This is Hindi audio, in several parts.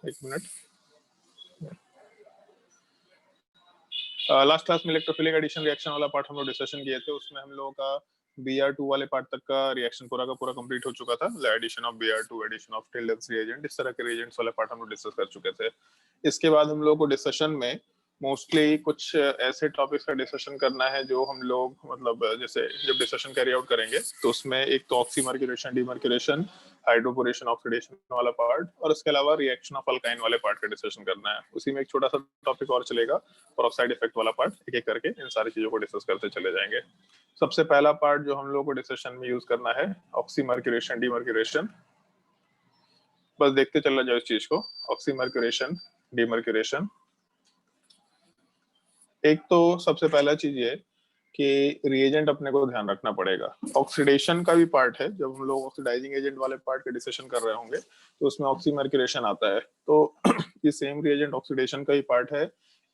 एक मिनट। लास्ट क्लास में इलेक्ट्रोफिलिक एडिशन रिएक्शन वाला पार्ट हम लोग डिस्कशन किए थे, उसमें हम लोगों का Br2 वाले पार्ट तक का रिएक्शन पूरा का पूरा कंप्लीट हो चुका था। Addition of Br2, addition of Tollens reagent, इस तरह के रिएजेंट्स वाले पार्ट हम लोग डिस्कस कर चुके थे। इसके बाद हम लोग को डिस्कशन में मोस्टली कुछ ऐसे टॉपिक्स का डिस्कशन करना है जो हम लोग मतलब जैसे जब डिस्कशन कैरी आउट करेंगे तो उसमें एक तो ऑक्सीमर्क्यूरेशन, डीमर्क्यूरेशन, हाइड्रोपोरेशन, ऑक्सीडेशन वाला पार्ट, और इसके अलावा रिएक्शन ऑफ अल्काइन वाले पार्ट का डिस्कशन करना है। उसी में एक छोटा सा टॉपिक और चलेगा, पेरोक्साइड इफेक्ट वाला पार्ट, एक एक करके इन सारी चीजों को डिस्कस करते चले जाएंगे। सबसे पहला पार्ट जो हम लोग को डिस्कशन में यूज करना है ऑक्सीमर्क्यूरेशन, डीमर्क्यूरेशन। बस देखते चला जाओ इस चीज को, ऑक्सीमर्क्यूरेशन, डीमर्क्यूरेशन। एक तो सबसे पहला चीज ये कि रिएजेंट अपने को ध्यान रखना पड़ेगा। ऑक्सीडेशन का भी पार्ट है, जब हम लोग ऑक्सीडाइजिंग एजेंट वाले पार्ट का डिस्कशन कर रहे होंगे तो उसमें ऑक्सीमर्क्यूरेशन आता है। तो ये सेम रिएजेंट ऑक्सीडेशन का ही पार्ट है।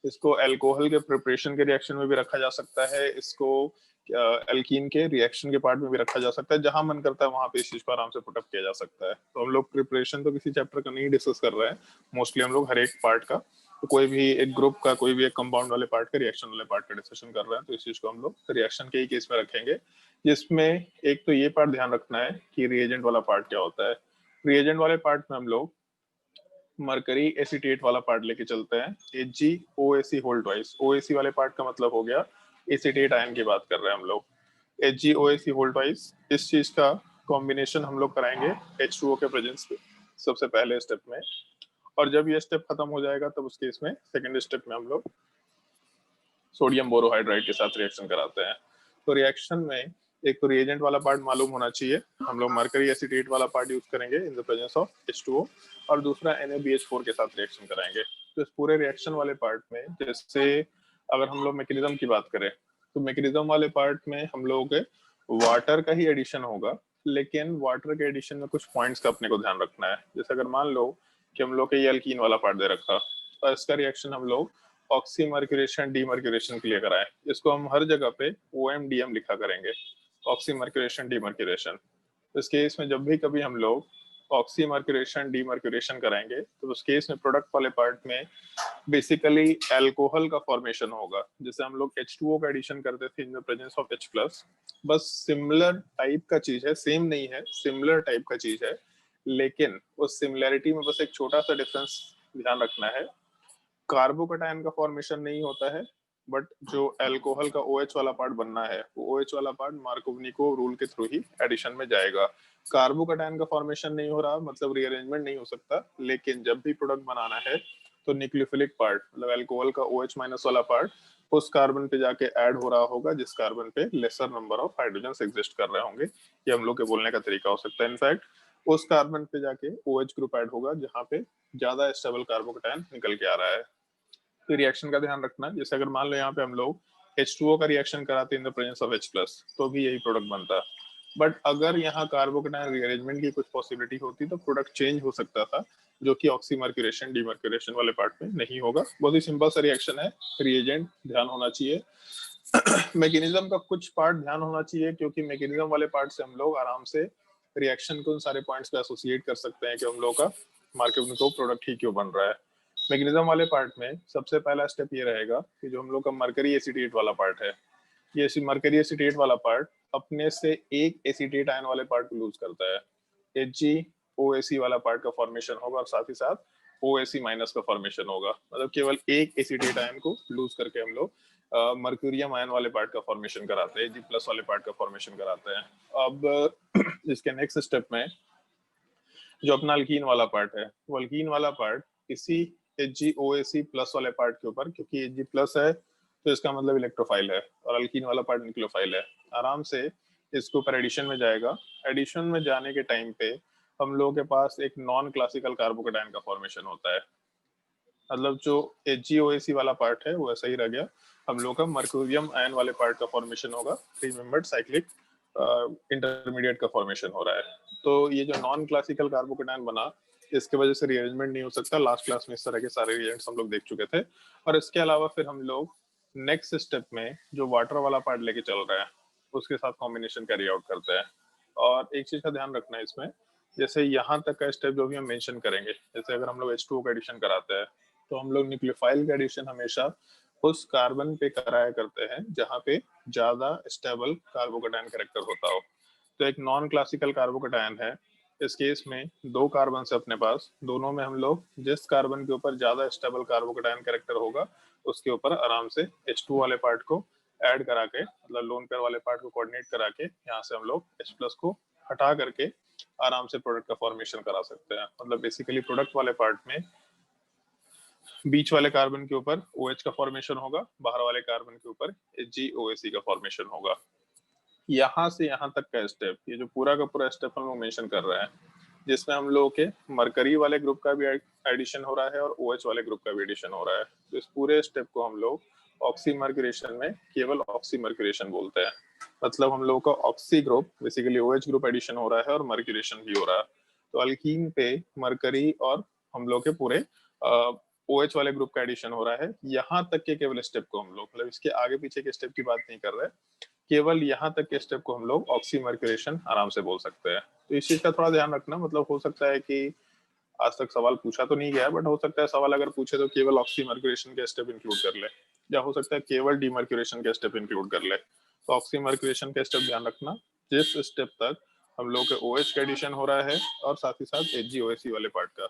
इसको अल्कोहल के प्रिपरेशन के रिएक्शन में भी रखा जा सकता है, इसको एल्कीन के रिएक्शन के पार्ट में भी रखा जा सकता है। जहां मन करता है वहां पे इस चीज को आराम से पुटअप किया जा सकता है। तो हम लोग प्रिपरेशन तो किसी चैप्टर का नहीं डिस्कस कर रहे हैं, मोस्टली हम लोग हर एक पार्ट का, तो कोई भी एक ग्रुप का, कोई भी एक कंपाउंड वाले पार्ट का, रिएक्शन वाले पार्ट का डिस्कशन कर रहे हैं, तो इस चीज को हम लोग रिएक्शन के ही केस में रखेंगे। जिसमें एक तो ये पार्ट ध्यान रखना है कि रिएजेंट वाला पार्ट क्या होता है। रिएजेंट वाले पार्ट में हम लोग मरकरी एसीटेट वाला पार्ट लेके चलते हैं, HgOAc होल ट्वाइस। OAc वाले पार्ट का मतलब हो गया एसीटेट आयन की बात कर रहे हैं हम लोग, HgOAc होल ट्वाइस। इस चीज का कॉम्बिनेशन हम लोग कराएंगे H2O के प्रेजेंस पे सबसे पहले स्टेप में, और जब ये स्टेप खत्म हो जाएगा तब उसके इसमें सेकंड स्टेप में हम लोग सोडियम बोरोहाइड्राइड के साथ रिएक्शन कराते हैं। तो रिएक्शन में एक तो रिएजेंट वाला पार्ट मालूम होना चाहिए, हम लोग मरकरी एसीटेट वाला पार्ट यूज करेंगे इन द प्रेजेंस ऑफ H2O, और दूसरा NaBH4 के साथ रिएक्शन कराएंगे। तो इस पूरे रिएक्शन वाले पार्ट में जैसे अगर हम लोग मैकेनिज्म की बात करें तो मैकेनिज्म वाले पार्ट में हम लोग वाटर का ही एडिशन होगा, लेकिन वाटर के एडिशन में कुछ पॉइंट्स का अपने को ध्यान रखना है। जैसे अगर मान लो कि हम लोग के ये अल्कीन वाला पार्ट दे रखा और इसका रिएक्शन हम लोग ऑक्सीमर्क्यूरेशन, डीमर्क्यूरेशन के लिए कराएं, इसको हम हर जगह पे OMDM लिखा करेंगे, ऑक्सीमर्क्यूरेशन, डीमर्क्यूरेशन। इस केस में जब भी कभी हम लोग ऑक्सीमर्क्यूरेशन, डीमर्क्यूरेशन कराएंगे तो उस केस में प्रोडक्ट वाले पार्ट में बेसिकली अल्कोहल का फॉर्मेशन होगा। जैसे हम लोग H2O का एडिशन करते थे इन द प्रेजेंस ऑफ H+, बस सिमिलर टाइप का चीज है, सेम नहीं है, सिमिलर टाइप का चीज है, लेकिन उस सिमिलैरिटी में बस एक छोटा सा डिफरेंस ध्यान रखना है। कार्बोकटायन का फॉर्मेशन नहीं होता है, बट जो अल्कोहल का OH वाला पार्ट बनना है वो OH वाला पार्ट मार्कोवनिको रूल के थ्रू ही एडिशन में जाएगा। कार्बोकटायन का फॉर्मेशन नहीं हो रहा मतलब रीअरेंजमेंट नहीं हो सकता, लेकिन जब भी प्रोडक्ट बनाना है तो न्यूक्लियोफिलिक पार्ट मतलब अल्कोहल का OH माइनस वाला पार्ट उस कार्बन पे जाके ऐड हो रहा होगा जिस कार्बन पे laser number of hydrogen exist कर रहे होंगे। ये हम लोग के बोलने का तरीका हो सकता है। इनफैक्ट उस कार्बन पे जाके OH ग्रुप ऐड होगा जहाँ पे ज्यादा स्टेबल कार्बोकटायन निकल के आ रहा है। तो रिएक्शन का ध्यान रखना, जैसे अगर मान लो यहाँ पे हम लोग H2O का रिएक्शन कराते इन द प्रेजेंस ऑफ H+ तो भी यही प्रोडक्ट बनता। बट अगर यहाँ कार्बोकटायन रीअरेंजमेंट की कुछ पॉसिबिलिटी होती तो प्रोडक्ट चेंज हो सकता था, जो कि ऑक्सीमर्क्यूरेशन, डीमर्क्यूरेशन वाले पार्ट में नहीं होगा। बहुत ही सिंपल सा रिएक्शन है, रिएजेंट ध्यान होना चाहिए। मैकेनिज्म का कुछ पार्ट ध्यान होना चाहिए, क्योंकि मैकेनिज्म वाले पार्ट से हम लोग आराम से रिएक्शन को उन सारे पॉइंट्स पे एसोसिएट कर सकते हैं कि हम लोग का मार्केट में तो प्रोडक्ट ही क्यों बन रहा है। मैकेनिज्म वाले पार्ट में सबसे पहला स्टेप ये रहेगा कि जो हम लोग का मरकरी एसीटेट वाला पार्ट है, ये मरकरी एसीटेट वाला पार्ट अपने से एक एसीटेट आयन वाले पार्ट को लूज करता है। HgOAc वाला पार्ट का फॉर्मेशन होगा और साथ ही साथ OAc माइनस का फॉर्मेशन होगा, मतलब केवल एक एसीटेट आयन को लूज करके हम लोग मर्क्यूरियम आयन वाले पार्ट का फॉर्मेशन कराते हैं, G+ वाले पार्ट का फॉर्मेशन कराते हैं। अब इसके नेक्स्ट स्टेप में जो अपना अल्कीन वाला पार्ट है, वो अल्कीन वाला पार्ट इसी HgOAc+ वाले पार्ट के ऊपर, क्योंकि Hg+ है तो इसका मतलब इलेक्ट्रोफाइल है और अल्कीन वाला पार्ट न्यूक्लियोफाइल है, आराम से इसके ऊपर एडिशन में जाएगा। एडिशन में जाने के टाइम पे हम लोगों के पास एक नॉन क्लासिकल कार्बोकटायन का फॉर्मेशन होता है, मतलब जो HgOAc वाला पार्ट है वो ऐसा ही रह गया, हम लोग का मर्क्यूरियम आयन वाले पार्ट का फॉर्मेशन होगा, 3 मेंबर्ड साइक्लिक इंटरमीडिएट का फॉर्मेशन हो रहा है। तो ये जो नॉन क्लासिकल कार्बोकटायन बना, इसके वजह से रिअरेंजमेंट नहीं हो सकता। लास्ट क्लास में इस तरह के सारे रिएजेंट्स हम लोग देख चुके थे। और इसके अलावा फिर हम लोग नेक्स्ट स्टेप में जो वाटर वाला पार्ट लेके चल रहा है उसके साथ कॉम्बिनेशन कैरी आउट करते हैं। और एक चीज का ध्यान रखना है इसमें जैसे यहाँ तक का स्टेप जो भी हम मेंशन करेंगे, जैसे अगर हम लोग H2O का एडिशन कराते हैं तो हम लोग न्यूक्लियोफाइल का एडिशन हमेशा उस कार्बन पे कराया करते हैं जहाँ पे ज्यादा स्टेबल कार्बोकेटायन कैरेक्टर होता हो। तो एक नॉन क्लासिकल कार्बोकेटायन है, इस केस में दो कार्बन से अपने पास, दोनों में हम लोग जिस कार्बन के ऊपर ज्यादा स्टेबल कार्बोकेटायन कैरेक्टर होगा उसके ऊपर आराम से H2 वाले पार्ट को ऐड करा के, मतलब लोन पेयर वाले पार्ट को कोऑर्डिनेट करा के यहाँ से हम लोग H+ को हटा करके आराम से प्रोडक्ट का फॉर्मेशन करा सकते हैं। मतलब बेसिकली प्रोडक्ट वाले पार्ट में बीच वाले कार्बन के ऊपर OH का फॉर्मेशन होगा, बाहर वाले कार्बन के ऊपर HgOAC का फॉर्मेशन होगा। यहाँ से यहाँ तक का स्टेप, ये जो पूरा का पूरा स्टेप हम लोग मेंशन कर रहे हैं, जिसमें हम लोगों के मरकरी वाले ग्रुप का भी एडिशन हो रहा है और OH वाले ग्रुप का भी एडिशन हो रहा है। तो इस पूरे स्टेप को हम लोग ऑक्सीमर्क्यूरेशन में केवल ऑक्सीमर्क्यूरेशन बोलते हैं। मतलब हम लोगों का oxy group basically OH group addition हो रहा है और मर्क्यूरेशन भी हो रहा है। तो अल्कीन पे मरकरी और हम लोग के पूरे OH वाले ग्रुप का एडिशन हो रहा है। यहाँ तक के केवल स्टेप को हम लोग, मतलब इसके आगे पीछे के स्टेप की बात नहीं कर रहे, केवल यहाँ तक के स्टेप को हम लोग ऑक्सीमर्क्यूरेशन आराम से बोल सकते हैं। तो इस चीज का थोड़ा ध्यान रखना। मतलब हो सकता है कि आज तक सवाल पूछा तो नहीं गया, बट हो सकता है सवाल अगर पूछे तो केवल ऑक्सीमर्क्यूरेशन के स्टेप इंक्लूड कर ले, या हो सकता है केवल डीमर्क्यूरेशन के स्टेप इंक्लूड कर ले। तो ऑक्सीमर्क्यूरेशन के स्टेप ध्यान रखना, जिस स्टेप तक हम लोग के OH का एडिशन हो रहा है और साथ ही साथ HgOAC वाले पार्ट का,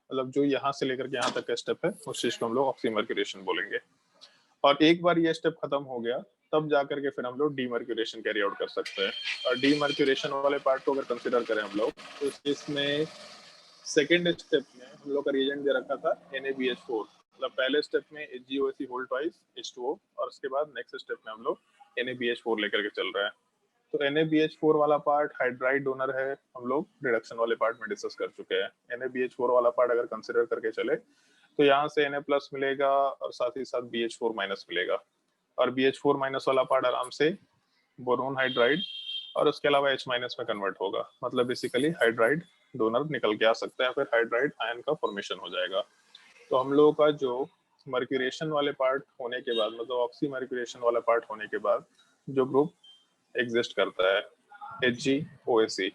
मतलब जो यहाँ से लेकर के यहाँ तक का स्टेप है उस चीज को हम लोग ऑक्सीमर्क्यूरेशन बोलेंगे। और एक बार ये स्टेप खत्म हो गया तब जाकर के फिर हम लोग डीमर्क्यूरेशन कैरी आउट कर सकते हैं। और डीमर्क्यूरेशन वाले पार्ट को अगर कंसिडर करें हम लोग, तो इसमें सेकेंड स्टेप में हम लोग का रिएजेंट दे रखा था NaBH4। मतलब पहले स्टेप में HgOAC होल ट्वाइस H2O, और उसके बाद नेक्स्ट स्टेप में हम लोग NaBH4 लेकर के चल रहे हैं। तो NaBH4 वाला पार्ट हाइड्राइड डोनर है, हम लोग रिडक्शन वाले पार्ट में डिस्कस कर चुके हैं। NaBH4 वाला पार्ट अगर कंसिडर करके चले तो यहाँ से Na+ मिलेगा और साथ ही साथ BH4- मिलेगा, और BH4- वाला पार्ट आराम से बोरोन हाइड्राइड और उसके अलावा H- में कन्वर्ट होगा। मतलब बेसिकली हाइड्राइड डोनर निकल के आ सकता है, फिर हाइड्राइड आयन का फॉर्मेशन हो जाएगा। तो हम लोगों का जो मर्क्यूरेशन वाले पार्ट होने के बाद, मतलब ऑक्सीमर्क्यूरेशन वाला पार्ट होने के बाद जो ग्रुप एग्जिस्ट करता है HgOAC,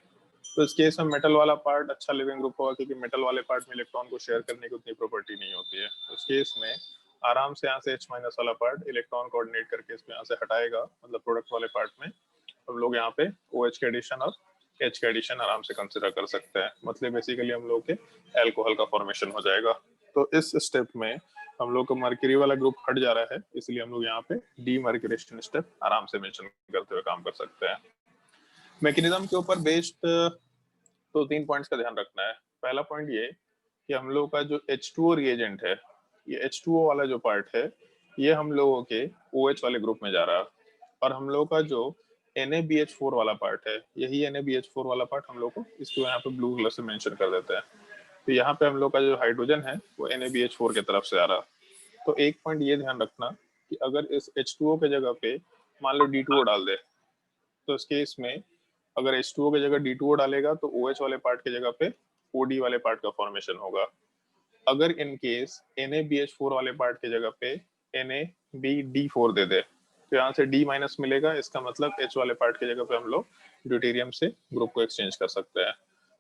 तो इस केस में मेटल वाला पार्ट अच्छा लिविंग ग्रुप होगा, क्योंकि मेटल वाले पार्ट में इलेक्ट्रॉन को शेयर करने की उतनी प्रॉपर्टी नहीं होती है। तो इस केस में आराम से यहाँ से H- वाला पार्ट इलेक्ट्रॉन कोऑर्डिनेट करके इसमें यहाँ से हटाएगा। मतलब प्रोडक्ट वाले पार्ट में हम लोग यहाँ पे OH का एडिशन और H का एडिशन आराम से कंसिडर कर सकते हैं। मतलब बेसिकली हम लोग के एल्कोहल का फॉर्मेशन हो जाएगा। तो इस स्टेप में हम लोग का मर्क्यूरी वाला ग्रुप हट जा रहा है, इसलिए हम लोग यहाँ पे डीमर्क्यूरेशन स्टेप आराम से मेंशन करते हुए काम कर सकते हैं। मैकेनिज्म के ऊपर बेस्ड तो 3 पॉइंट्स का ध्यान रखना है। पहला पॉइंट ये कि हम लोग का जो H2O रिएजेंट है, ये H2O वाला जो पार्ट है ये हम लोगों के OH वाले ग्रुप में जा रहा है, और हम लोग का जो NaBH4 वाला पार्ट है, यही NaBH4 वाला पार्ट हम लोग को इसको यहाँ पे ब्लू कलर से मेंशन कर देते हैं। तो यहाँ पे हम लोग का जो हाइड्रोजन है वो NaBH4 की तरफ से आ रहा। तो एक पॉइंट ये ध्यान रखना कि अगर इस H2O के जगह पे मान लो D2O डाल दे, तो इस केस में अगर H2O की जगह D2O डालेगा तो OH वाले पार्ट की जगह पे OD वाले पार्ट का फॉर्मेशन होगा। अगर इन केस NaBH4 वाले पार्ट की जगह पे NaBD4 दे दे तो यहाँ से D- मिलेगा। इसका मतलब H वाले पार्ट की जगह पे हम लोग ड्यूटेरियम से ग्रुप को एक्सचेंज कर सकते हैं।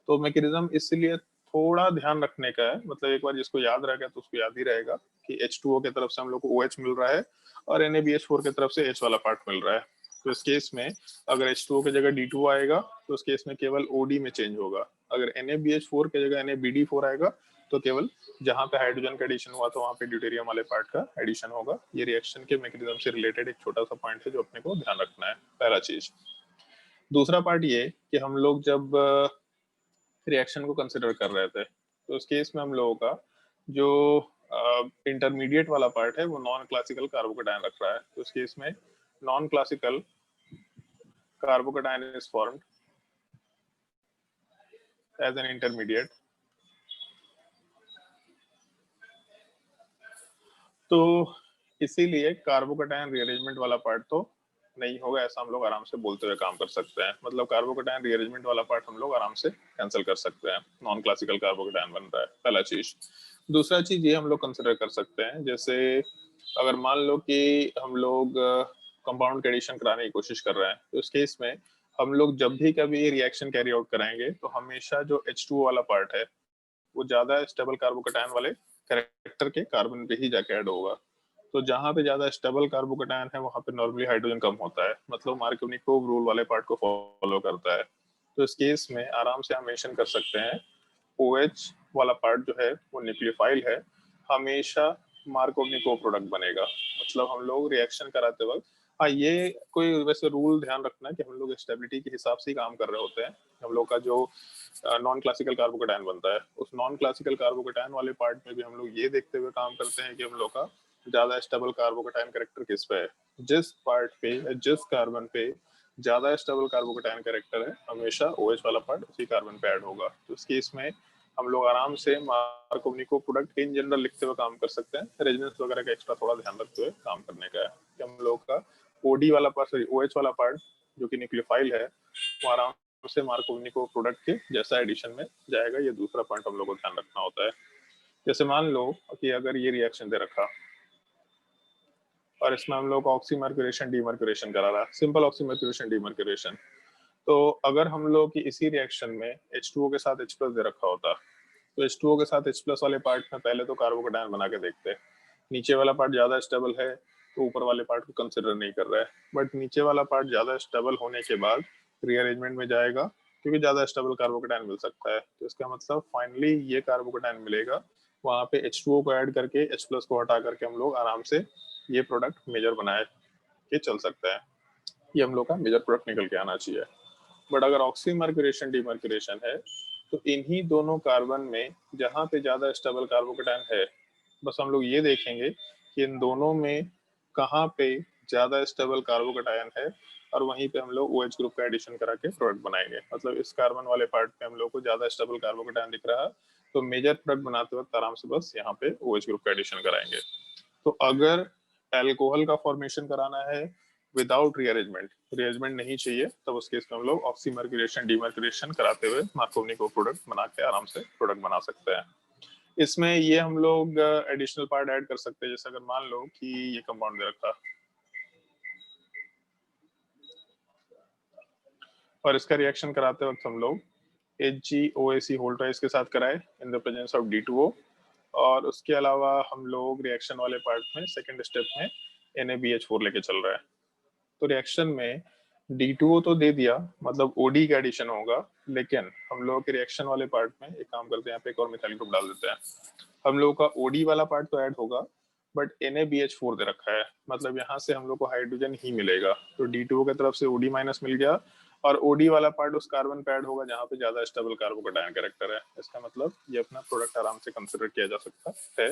तो मैकेनिज्म इसलिए थोड़ा ध्यान रखने का है, मतलब एक बार जिसको याद रहेगा तो उसको याद ही रहेगा कि H2O की तरफ से हम लोग को OH मिल रहा है और NaBH4 की तरफ से H वाला पार्ट मिल रहा है। तो इस केस में अगर H2O की जगह D2 आएगा तो उस केस में केवल OD में चेंज होगा। अगर NaBH4 की जगह NaBD4 आएगा तो केवल जहां पे हाइड्रोजन का एडिशन हुआ तो वहां पे ड्यूटेरियम वाले पार्ट का एडिशन होगा। ये रिएक्शन के मैकेनिज्म से रिलेटेड एक छोटा सा पॉइंट है जो अपने को ध्यान रखना है, पहला चीज। दूसरा पार्ट ये कि हम लोग जब रिएक्शन को कंसिडर कर रहे थे तो उस केस में हम लोगों का जो इंटरमीडिएट वाला पार्ट है वो नॉन क्लासिकल कार्बोकेटायन रख रहा है। तो उस केस में non classical carbocation is formed as an intermediate. तो इसीलिए कार्बोकेटायन रीअरेंजमेंट वाला पार्ट तो नहीं होगा, ऐसा हम लोग आराम से बोलते हुए काम कर सकते हैं। मतलब कार्बोकेटायन रीअरेंजमेंट वाला पार्ट हम लोग आराम से कैंसिल कर सकते हैं, नॉन क्लासिकल कार्बोकेटायन बन रहा है, पहला चीज। दूसरा चीज ये हम लोग कंसिडर कर सकते हैं, जैसे अगर मान लो कि हम लोग कंपाउंड के एडिशन कराने की कोशिश कर रहे हैं तो इस केस में हम लोग जब भी कभी रिएक्शन कैरी आउट कराएंगे तो हमेशा जो H2O वाला पार्ट है वो ज्यादा स्टेबल कार्बोकेटायन वाले कैरेक्टर के कार्बन पे ही जाके ऐड होगा। तो जहाँ पे ज्यादा स्टेबल कार्बोकेटायन है वहां पे नॉर्मली हाइड्रोजन कम होता है, मतलब मार्कोवनिकोव रूल वाले पार्ट को फॉलो करता है। तो इस केस में आराम से हम मेंशन कर सकते हैं OH वाला पार्ट जो है वो न्यूक्लियोफाइल है, हमेशा मार्कोवनिकोव प्रोडक्ट बनेगा। मतलब हम लोग रिएक्शन कराते वक्त, हाँ ये कोई वैसे रूल ध्यान रखना कि हम लोग स्टेबिलिटी के हिसाब से ही काम कर रहे होते हैं। हम लोग का जो नॉन क्लासिकल कार्बोकेटायन बनता है उस नॉन क्लासिकल कार्बोकेटायन वाले पार्ट में भी हम लोग ये देखते हुए काम करते हैं कि हम लोग का ज्यादा स्टेबल कार्बोकेटायन कैरेक्टर किस पे है। जिस पार्ट पे या जिस कार्बन पे ज्यादा स्टेबल कार्बोकेटायन कैरेक्टर है हमेशा OH वाला पार्ट उसी कार्बन पे ऐड होगा। तो इस केस में हम लोग आराम से मार्कोवनिकोव प्रोडक्ट इन जनरल लिखते हुए काम कर सकते हैं। रेजोनेंस वगैरह का एक्स्ट्रा थोड़ा ध्यान रखते हुए काम करने का है कि हम लोग का OD वाला पार्ट, सॉरी OH वाला पार्ट जो कि न्यूक्लियोफाइल है वो आराम से मार्कोवनिकोव प्रोडक्ट के जैसा एडिशन में जाएगा। ये दूसरा पॉइंट हम लोग को ध्यान रखना होता है। जैसे मान लो कि अगर ये रिएक्शन दे रखा और इसमें हम लोग ऑक्सीमर्क्यूरेशन डीमर्क्यूरेशन करा रहा है, सिंपल ऑक्सीमर्क्यूरेशन डीमर्क्यूरेशन, तो अगर हम लोग की इसी रिएक्शन में H2O के साथ H+ दे रखा होता तो H2O के साथ H+ वाले पार्ट में पहले तो कार्बोकेटायन बना के देखते। नीचे वाला पार्ट ज्यादा स्टेबल है तो ऊपर वाले पार्ट को कंसिडर नहीं कर रहा है, बट नीचे वाला पार्ट ज्यादा स्टेबल होने के बाद रीअरेंजमेंट में जाएगा क्योंकि ज्यादा स्टेबल कार्बोकेटायन मिल सकता है। तो इसका मतलब फाइनली ये कार्बोकेटायन मिलेगा, वहां पे H2O को ऐड करके H+ को हटा करके हम लोग आराम से ये प्रोडक्ट मेजर बनाए के चल सकता है। ये हम लोग का मेजर प्रोडक्ट निकल के आना चाहिए। बट अगर ऑक्सीमर्क्यूरेशन डीमर्क्यूरेशन है तो इन्हीं दोनों कार्बन में जहां पे ज्यादा स्टेबल कार्बोकेटायन है बस हम लोग ये देखेंगे कि इन दोनों में कहाँ पे ज्यादा स्टेबल कार्बोकेटायन है और वहीं पे हम लोग OH ग्रुप का एडिशन करा के प्रोडक्ट बनाएंगे। मतलब इस कार्बन वाले पार्ट पे हम लोग को ज्यादा स्टेबल कार्बोकेटायन दिख रहा है तो मेजर प्रोडक्ट बनाते वक्त आराम से बस यहाँ पे OH ग्रुप का एडिशन कराएंगे। तो अगर एल्कोहल का फॉर्मेशन कराना है विदाउट रीअरेंजमेंट, रीअरेंजमेंट नहीं चाहिए, तब उस केस में हम लोग ऑक्सीमर्क्यूरेशन डीमर्क्यूरेशन कराते हुए मार्कोवनिकोव प्रोडक्ट बना के आराम से प्रोडक्ट बना सकते हैं। इसमें ये हम लोग एडिशनल पार्ट ऐड कर सकते हैं। जैसे अगर मान लो कि ये कंपाउंड दे रखा और इसका रिएक्शन कराते वक्त हम लोग HgOAc होल ट्वाइस के साथ कराए इन द प्रेजेंस ऑफ D2O, और उसके अलावा हम लोग रिएक्शन वाले पार्ट में सेकेंड स्टेप में NaBH4 लेके चल रहा है। तो रिएक्शन में D2O तो दे दिया, मतलब OD का एडिशन होगा, लेकिन हम लोग के रिएक्शन वाले पार्ट में एक काम करते हैं, यहाँ पे एक और मिथाइल ग्रुप डाल देते हैं। हम लोग का OD वाला पार्ट तो ऐड होगा बट NaBH4 दे रखा है, मतलब यहाँ से हम लोग को हाइड्रोजन ही मिलेगा। तो D2O की तरफ से OD माइनस मिल गया और OD वाला पार्ट उस कार्बन पे ऐड होगा जहाँ पे ज्यादा स्टेबल कार्बोकेटायन कैरेक्टर है। इसका मतलब ये अपना प्रोडक्ट आराम से कंसिडर किया जा सकता है।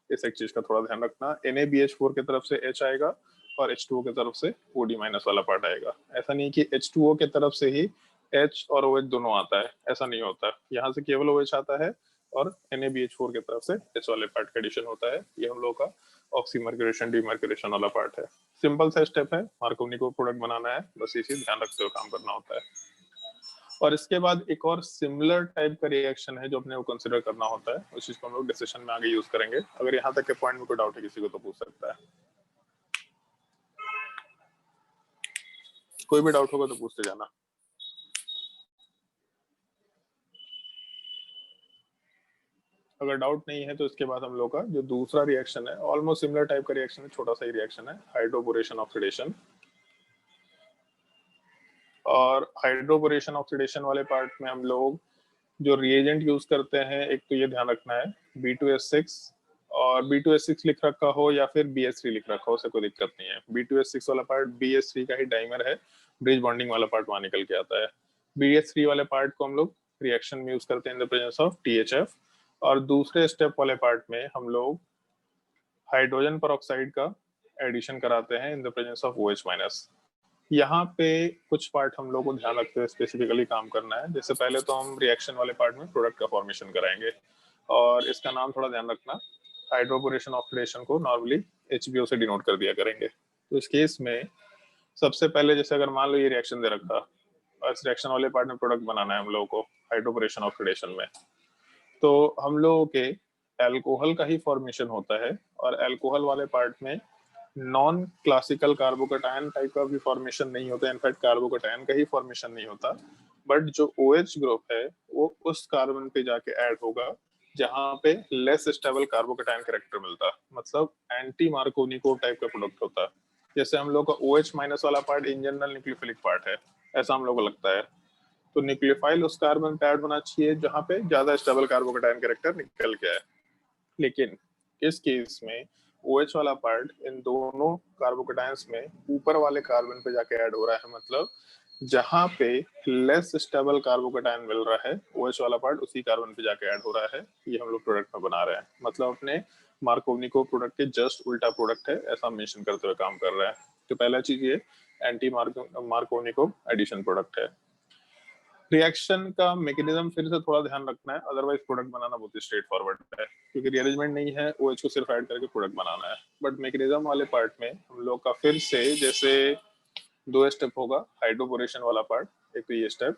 इस एक चीज का थोड़ा ध्यान रखना, NaBH4 की तरफ से H आएगा और H2O की तरफ से OD माइनस वाला पार्ट आएगा। ऐसा नहीं कि H2O की तरफ से ही H और OH दोनों आता है, ऐसा नहीं होता। यहाँ से केवल OH आता है और NaBH4 की तरफ से H वाले पार्ट का एडिशन होता है। ये हम लोग का ऑक्सीमर्क्यूरेशन डीमर्क्यूरेशन वाला पार्ट है। सिंपल सा स्टेप है, मार्कोवनिकोव प्रोडक्ट बनाना है, बस इसी ध्यान रखते हुए काम करना होता है। और इसके बाद एक और सिमिलर टाइप का रिएक्शन है जो अपने को कंसिडर करना होता है, उस चीज को हम लोग डिस्कशन में आगे यूज करेंगे। अगर यहाँ तक के पॉइंट में कोई डाउट है किसी को तो पूछ सकता है, कोई भी डाउट होगा तो पूछते जाना। अगर डाउट नहीं है तो इसके बाद हम लोग का जो दूसरा रिएक्शन है ऑलमोस्ट सिमिलर टाइप का रिएक्शन है, छोटा सा ही रिएक्शन है, हाइड्रोबोरेशन ऑक्सीडेशन। और हाइड्रोबोरेशन ऑक्सीडेशन वाले पार्ट में हम लोग जो रिएजेंट यूज करते हैं, एक तो ये ध्यान रखना है B2S6, और B2S6 लिख रखा हो या फिर BS3 लिख रखा हो, उससे कोई दिक्कत नहीं है। B2S6 वाला पार्ट BS3 का ही डाइमर है, ब्रिज बॉन्डिंग वाला पार्ट वहां निकल के आता है। BS3 वाले पार्ट को हम लोग रिएक्शन में यूज करते हैं इन द प्रेजेंस ऑफ THF, और दूसरे स्टेप वाले पार्ट में हम लोग हाइड्रोजन परऑक्साइड का एडिशन कराते हैं इन the presence of OH minus. यहाँ पे कुछ पार्ट हम लोग को ध्यान रखते हुए स्पेसिफिकली काम करना है। जैसे पहले तो हम रिएक्शन वाले पार्ट में प्रोडक्ट का फॉर्मेशन कराएंगे, और इसका नाम थोड़ा ध्यान रखना, हाइड्रोबोरेशन ऑक्सीडेशन को नॉर्मली HBO से डिनोट कर दिया करेंगे। तो इस केस में सबसे पहले जैसे अगर मान लो ये रिएक्शन दे रखा और इस रिएक्शन वाले पार्ट में प्रोडक्ट बनाना है हम लोगों को हाइड्रोबोरेशन ऑक्सीडेशन में, तो हम लोगों के एल्कोहल का ही फॉर्मेशन होता है, और एल्कोहल वाले पार्ट में नॉन क्लासिकल कार्बोकेटायन टाइप का भी फॉर्मेशन नहीं होता, इनफैक्ट कार्बोकेटायन का ही फॉर्मेशन नहीं होता, बट जो OH ग्रुप है वो उस कार्बन पे जाके ऐड होगा जहां पे लेस स्टेबल कार्बोकेटायन कैरेक्टर मिलता, मतलब एंटी मार्कोनिको टाइप का प्रोडक्ट होता। जैसे हम लोग का OH माइनस वाला part in general nucleophilic part है, ऐसा हम लोग को लगता है, तो न्यूक्लियोफाइल उस कार्बन पे ऐड होना चाहिए जहां पे ज्यादा स्टेबल कार्बोकेटायन कैरेक्टर निकल के आए। लेकिन इस केस में OH वाला पार्ट इन दोनों कार्बोकेटायंस में ऊपर वाले कार्बन पे जाके ऐड हो रहा है, मतलब जहां पे लेस स्टेबल कार्बोकेटायन मिल रहा है OH वाला पार्ट उसी कार्बन पे जाके ऐड हो रहा है। ये हम लोग प्रोडक्ट में बना रहे हैं, मतलब अपने मार्कोनिको प्रोडक्ट के जस्ट उल्टा प्रोडक्ट है, ऐसा मेंशन करते हुए काम कर रहा है। तो पहला चीज ये एंटी मार्कोनिको एडिशन प्रोडक्ट है। रिएक्शन का मैकेनिज्म फिर से थोड़ा ध्यान रखना है, अदरवाइज प्रोडक्ट बनाना बहुत ही स्ट्रेट फॉरवर्ड है, क्योंकि रिअरेंजमेंट नहीं है, OH को सिर्फ ऐड करके प्रोडक्ट बनाना है। बट मैकेनिज्म वाले पार्ट में हम लोग का फिर से जैसे दो स्टेप होगा, हाइड्रोपोरेशन वाला पार्ट, एक तो ये स्टेप।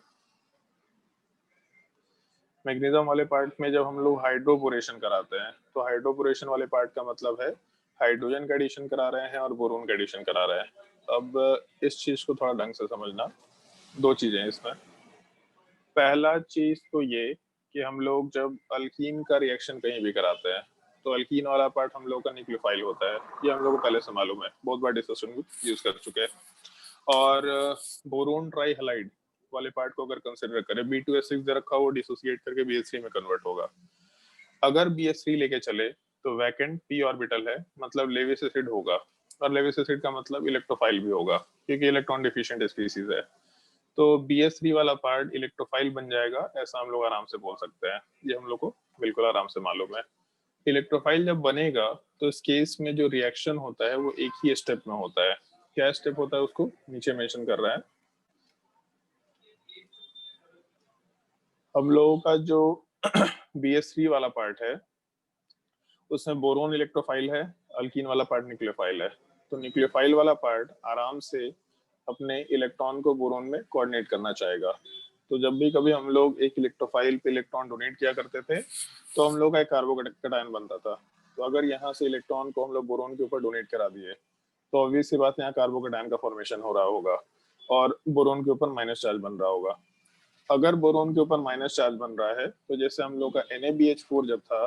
मैग्नीशियम वाले पार्ट में जब हम लोग हाइड्रोपोरेशन कराते हैं तो हाइड्रोपोरेशन वाले पार्ट का मतलब है हाइड्रोजन का एडिशन करा रहे हैं और बोरोन का एडिशन करा रहे हैं। अब इस चीज को थोड़ा ढंग से समझना, दो चीजें हैं इसमें। पहला चीज तो ये कि हम लोग जब अल्कीन का रिएक्शन कहीं भी कराते हैं तो अल्कीन वाला पार्ट हम लोग का न्यूक्लियोफाइल होता है, ये हम लोग को पहले से मालूम है, बहुत बार डिस्कशन यूज कर चुके हैं। और बोरोन ट्राई हेलाइड वाले पार्ट को अगर कंसिडर करें, B2S6 दे रखा हो, डिसोसिएट करके BH3 में कन्वर्ट होगा। अगर BH3 लेके चले तो वैकेंट p ऑर्बिटल है, मतलब लेविस एसिड होगा, और लेविस एसिड का मतलब इलेक्ट्रोफाइल भी होगा क्योंकि इलेक्ट्रॉन डिफिशिएंट स्पीसीज है। तो BH3 वाला पार्ट इलेक्ट्रोफाइल बन जाएगा, ऐसा हम लोग आराम से बोल सकते हैं, ये हम लोग को बिल्कुल आराम से मालूम है। इलेक्ट्रोफाइल जब बनेगा तो इस केस में जो रिएक्शन होता है वो एक ही स्टेप में होता है। क्या स्टेप होता है उसको नीचे मेंशन कर रहा है। हम लोगों का जो BH3 वाला पार्ट है उसमें बोरोन इलेक्ट्रोफाइल है, अल्कीन वाला पार्ट न्यूक्लियोफाइल है। तो न्यूक्लियोफाइल वाला पार्ट आराम से अपने इलेक्ट्रॉन को बोरोन में कोऑर्डिनेट करना चाहेगा। तो जब भी कभी हम लोग एक इलेक्ट्रोफाइल पे इलेक्ट्रॉन डोनेट किया करते थे तो हम लोग का एक कार्बोकेटायन बनता था। तो अगर यहाँ से इलेक्ट्रॉन को हम लोग बोरोन के ऊपर डोनेट करा दिए तो ऑब्वियस सी बात, यहाँ कार्बोकेटायन का फॉर्मेशन हो रहा होगा और बोरोन के ऊपर माइनस चार्ज बन रहा होगा। अगर बोरोन के ऊपर माइनस चार्ज बन रहा है तो जैसे हम लोग का NaBH4 जब था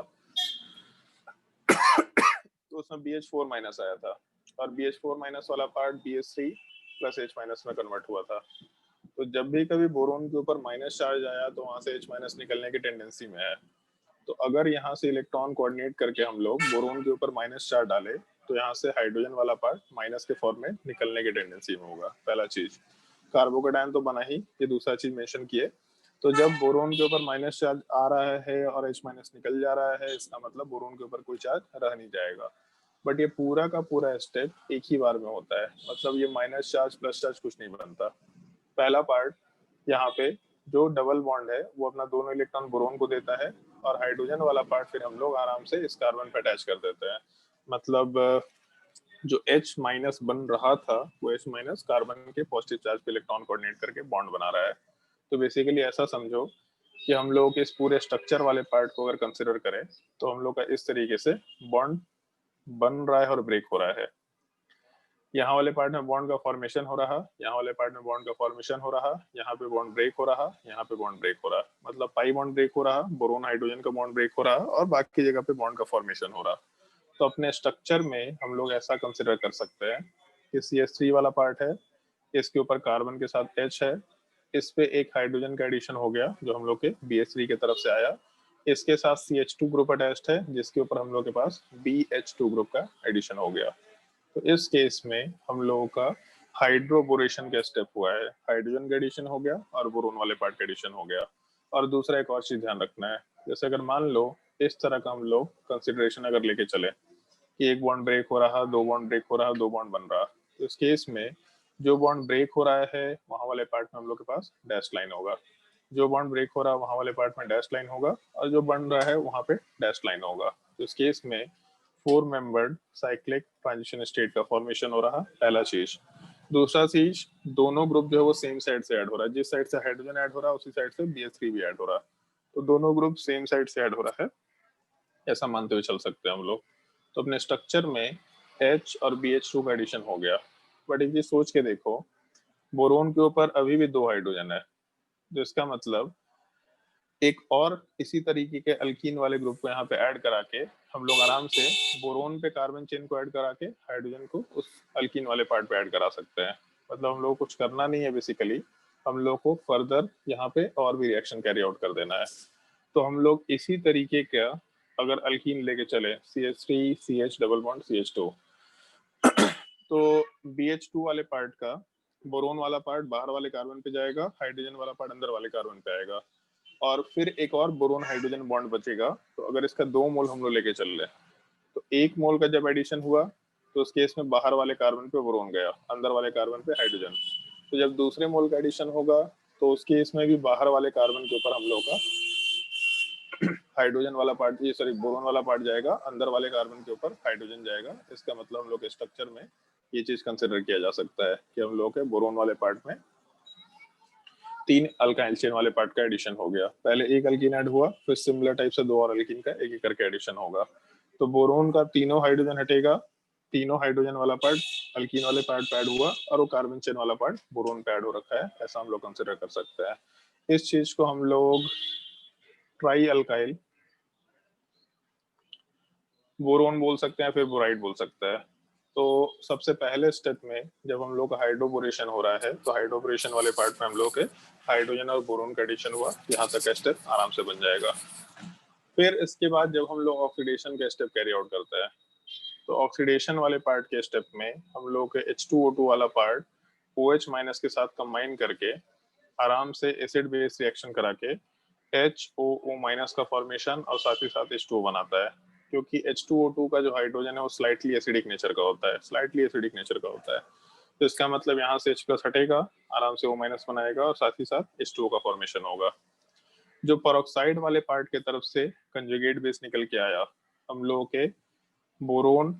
तो उसमें BH4 माइनस आया था, और BH4 माइनस वाला part BH3 plus H minus में कन्वर्ट हुआ था। तो जब भी कभी बोरोन के ऊपर माइनस चार्ज आया तो वहां से H माइनस निकलने की टेंडेंसी में है। तो अगर यहाँ से इलेक्ट्रॉन कोऑर्डिनेट करके हम लोग बोरोन के ऊपर माइनस चार्ज डाले तो यहाँ से हाइड्रोजन वाला पार्ट माइनस के फॉर्म में निकलने की टेंडेंसी में होगा। पहला चीज, कार्बोकेटायन तो बना ही, ये दूसरा चीज मेंशन किए। तो जब बोरोन के ऊपर माइनस चार्ज आ रहा है और H माइनस निकल जा रहा है, इसका मतलब बोरोन के ऊपर कोई चार्ज रह नहीं जाएगा। बट ये पूरा का पूरा स्टेप एक ही बार में होता है, मतलब ये माइनस चार्ज प्लस चार्ज कुछ नहीं बनता। पहला पार्ट यहाँ पे जो डबल बॉन्ड है वो अपना दोनों इलेक्ट्रॉन बोरोन को देता है, और हाइड्रोजन वाला पार्ट फिर हम लोग आराम से इस कार्बन पे अटैच कर देते हैं। मतलब जो H माइनस बन रहा था वो H माइनस कार्बन के पॉजिटिव चार्ज पे इलेक्ट्रॉन कोऑर्डिनेट करके बॉन्ड बना रहा है। तो बेसिकली ऐसा समझो कि हम लोग इस पूरे स्ट्रक्चर वाले पार्ट को अगर कंसिडर करें तो हम लोग का इस तरीके से बॉन्ड बन रहा है और ब्रेक हो रहा है। यहाँ वाले पार्ट में बॉन्ड का फॉर्मेशन हो रहा, यहाँ वाले पार्ट में बॉन्ड का फॉर्मेशन हो रहा, यहाँ पे बॉन्ड ब्रेक हो रहा, यहाँ पे बॉन्ड ब्रेक हो रहा, मतलब पाई बॉन्ड ब्रेक हो रहा, बोरोन हाइड्रोजन का बॉन्ड ब्रेक हो रहा, और बाकी जगह पे बॉन्ड का फॉर्मेशन हो रहा। तो अपने स्ट्रक्चर में हम लोग ऐसा कंसिडर कर सकते हैं कि CH3 वाला पार्ट है, इसके ऊपर कार्बन के साथ H है, इस पे एक हाइड्रोजन का एडिशन हो गया जो हम लोग के BH3 की तरफ से आया, इसके साथ CH2 ग्रुप अटैच्ड है जिसके ऊपर हम लोग के पास BH2 ग्रुप का एडिशन हो गया। तो इस केस में हम लोगों का हाइड्रोबोरेशन का स्टेप हुआ है, हाइड्रोजन का एडिशन हो गया और बोरोन वाले पार्ट का एडिशन हो गया। और दूसरा एक और चीज ध्यान रखना है, जैसे अगर मान लो इस तरह का हम लोग कंसिडरेशन अगर लेके चले कि एक बॉन्ड ब्रेक हो रहा, दो बॉन्ड ब्रेक हो रहा, दो बॉन्ड बन रहा, तो इस केस में जो बॉन्ड ब्रेक हो रहा है वहां वाले पार्ट में हम लोग के पास डैश लाइन होगा, जो बॉन्ड ब्रेक हो रहा है वहां वाले पार्ट में डैश लाइन होगा, और जो बन रहा है वहां पे डैश लाइन होगा। तो इस केस में 4 मेंबर्ड साइक्लिक ट्रांजिशन स्टेट का फॉर्मेशन हो रहा, पहला चीज। दूसरा चीज, दोनों ग्रुप जो है वो सेम साइड से ऐड हो रहा है, जिस साइड से हाइड्रोजन ऐड हो रहा है उसी साइड से BH3 भी ऐड हो रहा है, तो दोनों ग्रुप सेम साइड से ऐड हो रहा है, ऐसा मानते हुए चल सकते हैं हम लोग। तो अपने स्ट्रक्चर में H और BH2 का एडिशन हो गया। बट एक चीज सोच के देखो, बोरोन के ऊपर अभी भी 2 हाइड्रोजन है, तो इसका मतलब एक और इसी तरीके के अल्कीन वाले ग्रुप को यहाँ पे ऐड करा के हम लोग आराम से बोरोन पे कार्बन चेन को ऐड करा के हाइड्रोजन को उस अल्कीन वाले पार्ट पे ऐड करा सकते हैं। मतलब हम लोग कुछ करना नहीं है बेसिकली, हम लोग को फर्दर यहाँ पे और भी रिएक्शन कैरी आउट कर देना है। तो हम लोग इसी तरीके का अगर अल्कीन लेके चले CH3 CH double bond CH2, तो BH2 वाले पार्ट का बोरोन वाला पार्ट बाहर वाले कार्बन पे जाएगा, हाइड्रोजन वाला पार्ट अंदर वाले कार्बन पे आएगा, और फिर एक और बोरोन हाइड्रोजन बॉन्ड बचेगा। तो अगर इसका 2 मोल हम लोग लेके चल रहे हैं, तो 1 मोल का जब एडिशन हुआ तो उस केस में बाहर वाले कार्बन पे बोरोन गया, अंदर वाले कार्बन पे हाइड्रोजन। तो जब दूसरे मोल का एडिशन होगा तो उस केस में भी बाहर वाले कार्बन के ऊपर हम लोग का हाइड्रोजन वाला पार्ट, ये सॉरी बोरोन वाला पार्ट जाएगा, अंदर वाले कार्बन के ऊपर हाइड्रोजन जाएगा। इसका मतलब हम लोग के स्ट्रक्चर में ये चीज कंसिडर किया जा सकता है कि हम लोग के बोरोन वाले पार्ट में 3 अल्काइल चेन वाले पार्ट का एडिशन हो गया। पहले एक अल्कीन ऐड हुआ, फिर सिमिलर टाइप से 2 और अल्कीन का एक एक करके एडिशन होगा। तो बोरोन का तीनों हाइड्रोजन हटेगा, तीनों हाइड्रोजन वाला पार्ट अल्कीन वाले पार्ट पे ऐड हुआ, और वो कार्बन चेन वाला पार्ट बोरोन पे ऐड हो रखा है। ऐसा हम लोग कंसिडर कर सकते हैं। इस चीज को हम लोग ट्राई अल्काइल बोरोन बोल सकते हैं, फिर बोराइड बोल सकते हैं। तो सबसे पहले स्टेप में जब हम लोग का हाइड्रोबोरेशन हो रहा है, तो हाइड्रोबोरेशन वाले पार्ट में हम लोग के हाइड्रोजन और बोरोन का एडिशन हुआ, यहाँ तक का स्टेप आराम से बन जाएगा। फिर इसके बाद जब हम लोग ऑक्सीडेशन के स्टेप कैरी आउट करते हैं, तो ऑक्सीडेशन वाले पार्ट के स्टेप में हम लोग के H2O2 वाला पार्ट OH माइनस के साथ कंबाइन करके आराम से एसिड बेस रिएक्शन करा के HOO माइनस का फॉर्मेशन और साथ ही साथ H2O बनाता है। क्योंकि H2O2 का जो हाइड्रोजन है वो स्लाइटली एसिडिक नेचर का होता है, स्लाइटली एसिडिक नेचर का होता है। तो इसका मतलब यहाँ से H प्लस हटेगा, आराम से O माइनस बनाएगा और साथ ही साथ H2O का फॉर्मेशन होगा। जो पेरोक्साइड वाले पार्ट के तरफ से कंजुगेट बेस निकल के आया, हम लोगों के बोरोन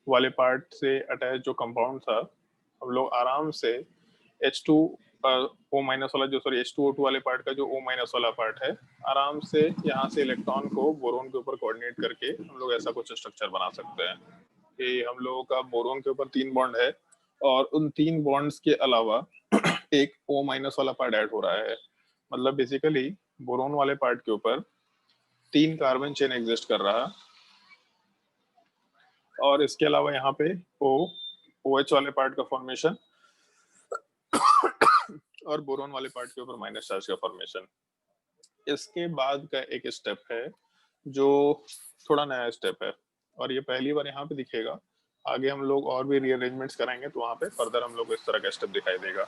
वाले पार्ट से अटैच जो कंपाउंड था, हम लोग आराम से H2 O माइनस वाला जो सॉरी H2O2 वाले पार्ट का जो O माइनस वाला पार्ट है, आराम से यहाँ से इलेक्ट्रॉन को बोरोन के ऊपर कोऑर्डिनेट करके हम लोग ऐसा कुछ स्ट्रक्चर बना सकते हैं कि हम लोगों का बोरोन के ऊपर 3 बॉन्ड है और उन 3 बॉन्ड्स के अलावा एक O माइनस वाला पार्ट ऐड हो रहा है। मतलब बेसिकली बोरोन वाले पार्ट के ऊपर 3 कार्बन चेन एग्जिस्ट कर रहा है, और इसके अलावा यहाँ पे OH वाले पार्ट का फॉर्मेशन और बोरोन वाले पार्ट के ऊपर माइनस चार्ज का फॉर्मेशन। इसके बाद का एक स्टेप है जो थोड़ा नया स्टेप है, और ये पहली बार यहाँ पे दिखेगा। आगे हम लोग और भी रीअरेंजमेंट्स कराएंगे तो वहाँ पे फर्दर हम लोग को इस तरह का स्टेप दिखाई देगा।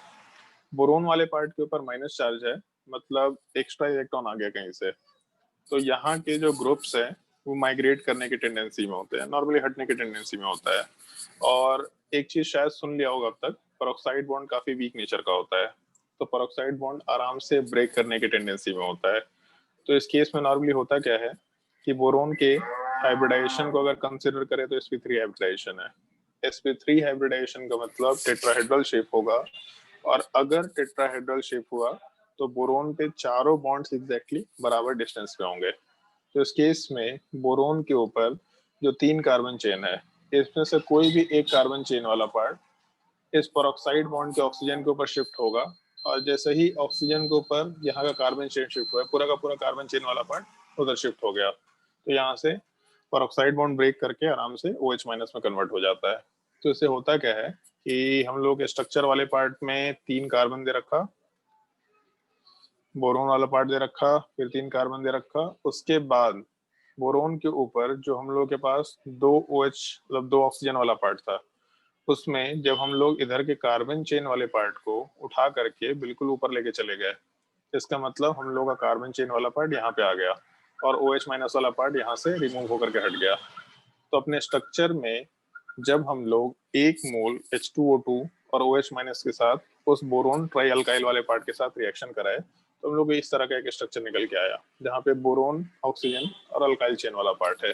बोरोन वाले पार्ट के ऊपर माइनस चार्ज है, मतलब एक्स्ट्रा इलेक्ट्रॉन आ गया कहीं से, तो यहाँ के जो ग्रुप्स हैं वो माइग्रेट करने की टेंडेंसी में होते हैं, नॉर्मली हटने की टेंडेंसी में होता है। और एक चीज शायद सुन लिया होगा अब तक, पेरोक्साइड बॉन्ड काफी वीक नेचर का होता है, तो पेरोक्साइड बॉन्ड आराम से ब्रेक करने की टेंडेंसी में होता है। तो इस केस में नॉर्मली होता क्या है कि बोरोन के हाइब्रिडाइजेशन को अगर कंसिडर करें तो sp3 हाइब्रिडाइजेशन है। sp3 हाइब्रिडाइजेशन का मतलब टेट्राहेड्रल शेप होगा, और अगर टेट्राहेड्रल शेप हुआ तो बोरोन पे चारों बॉन्ड्स एग्जैक्टली बराबर डिस्टेंस पे होंगे। तो इस केस में बोरोन के ऊपर जो 3 कार्बन चेन है, इसमें से कोई भी एक कार्बन चेन वाला पार्ट इस पेरोक्साइड बॉन्ड के ऑक्सीजन के ऊपर शिफ्ट होगा, और जैसे ही ऑक्सीजन के ऊपर यहाँ का कार्बन चेन शिफ्ट हुआ, पूरा का पूरा कार्बन चेन वाला पार्ट उधर शिफ्ट हो गया, तो यहाँ से पेरोक्साइड बॉन्ड ब्रेक करके आराम से OH माइनस में कन्वर्ट हो जाता है। तो इससे होता क्या है कि हम लोग स्ट्रक्चर वाले पार्ट में 3 कार्बन दे रखा, बोरोन वाला पार्ट दे रखा, फिर 3 कार्बन दे रखा, उसके बाद बोरोन के ऊपर जो हम लोग के पास 2 OH मतलब 2 ऑक्सीजन वाला पार्ट था, उसमें जब हम लोग इधर के कार्बन चेन वाले पार्ट को उठा करके बिल्कुल ऊपर लेके चले गए, इसका मतलब हम लोग का कार्बन चेन वाला पार्ट यहाँ पे आ गया और OH माइनस वाला पार्ट यहाँ से रिमूव होकर के हट गया। तो अपने स्ट्रक्चर में जब हम लोग 1 मोल H2O2 और OH माइनस के साथ उस बोरोन ट्राई अल्काइल वाले पार्ट के साथ रिएक्शन कराए, तो हम लोग इस तरह का एक स्ट्रक्चर निकल के आया जहाँ पे बोरोन, ऑक्सीजन और अल्काइल चेन वाला पार्ट है।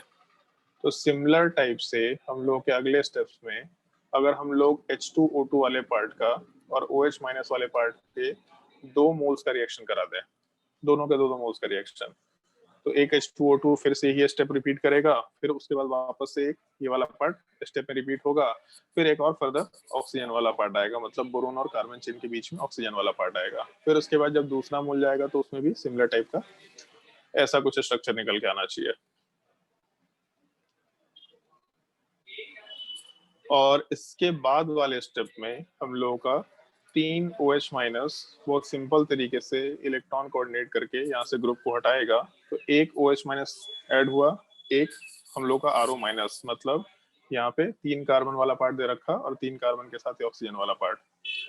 तो सिमिलर टाइप से हम लोग के अगले स्टेप्स में अगर हम लोग H2O2 वाले पार्ट का और OH माइनस वाले पार्ट के 2 मोल्स का रिएक्शन करा दें, दोनों के 2 मोल्स का रिएक्शन, तो एक H2O2 फिर से ये स्टेप रिपीट करेगा, फिर उसके बाद वापस से एक ये वाला पार्ट स्टेप में रिपीट होगा, फिर एक और फर्दर ऑक्सीजन वाला पार्ट आएगा, मतलब बोरोन और कार्बन चेन के बीच में ऑक्सीजन वाला पार्ट आएगा। फिर उसके बाद जब दूसरा मोल जाएगा तो उसमें भी सिमिलर टाइप का ऐसा कुछ स्ट्रक्चर निकल के आना चाहिए। और इसके बाद वाले स्टेप में हम लोगों का 3 OH माइनस बहुत सिंपल तरीके से इलेक्ट्रॉन कोऑर्डिनेट करके यहाँ से ग्रुप को हटाएगा, तो एक OH माइनस ऐड हुआ, एक हम लोग का RO माइनस, मतलब यहाँ पे 3 कार्बन वाला पार्ट दे रखा और 3 कार्बन के साथ ऑक्सीजन वाला पार्ट,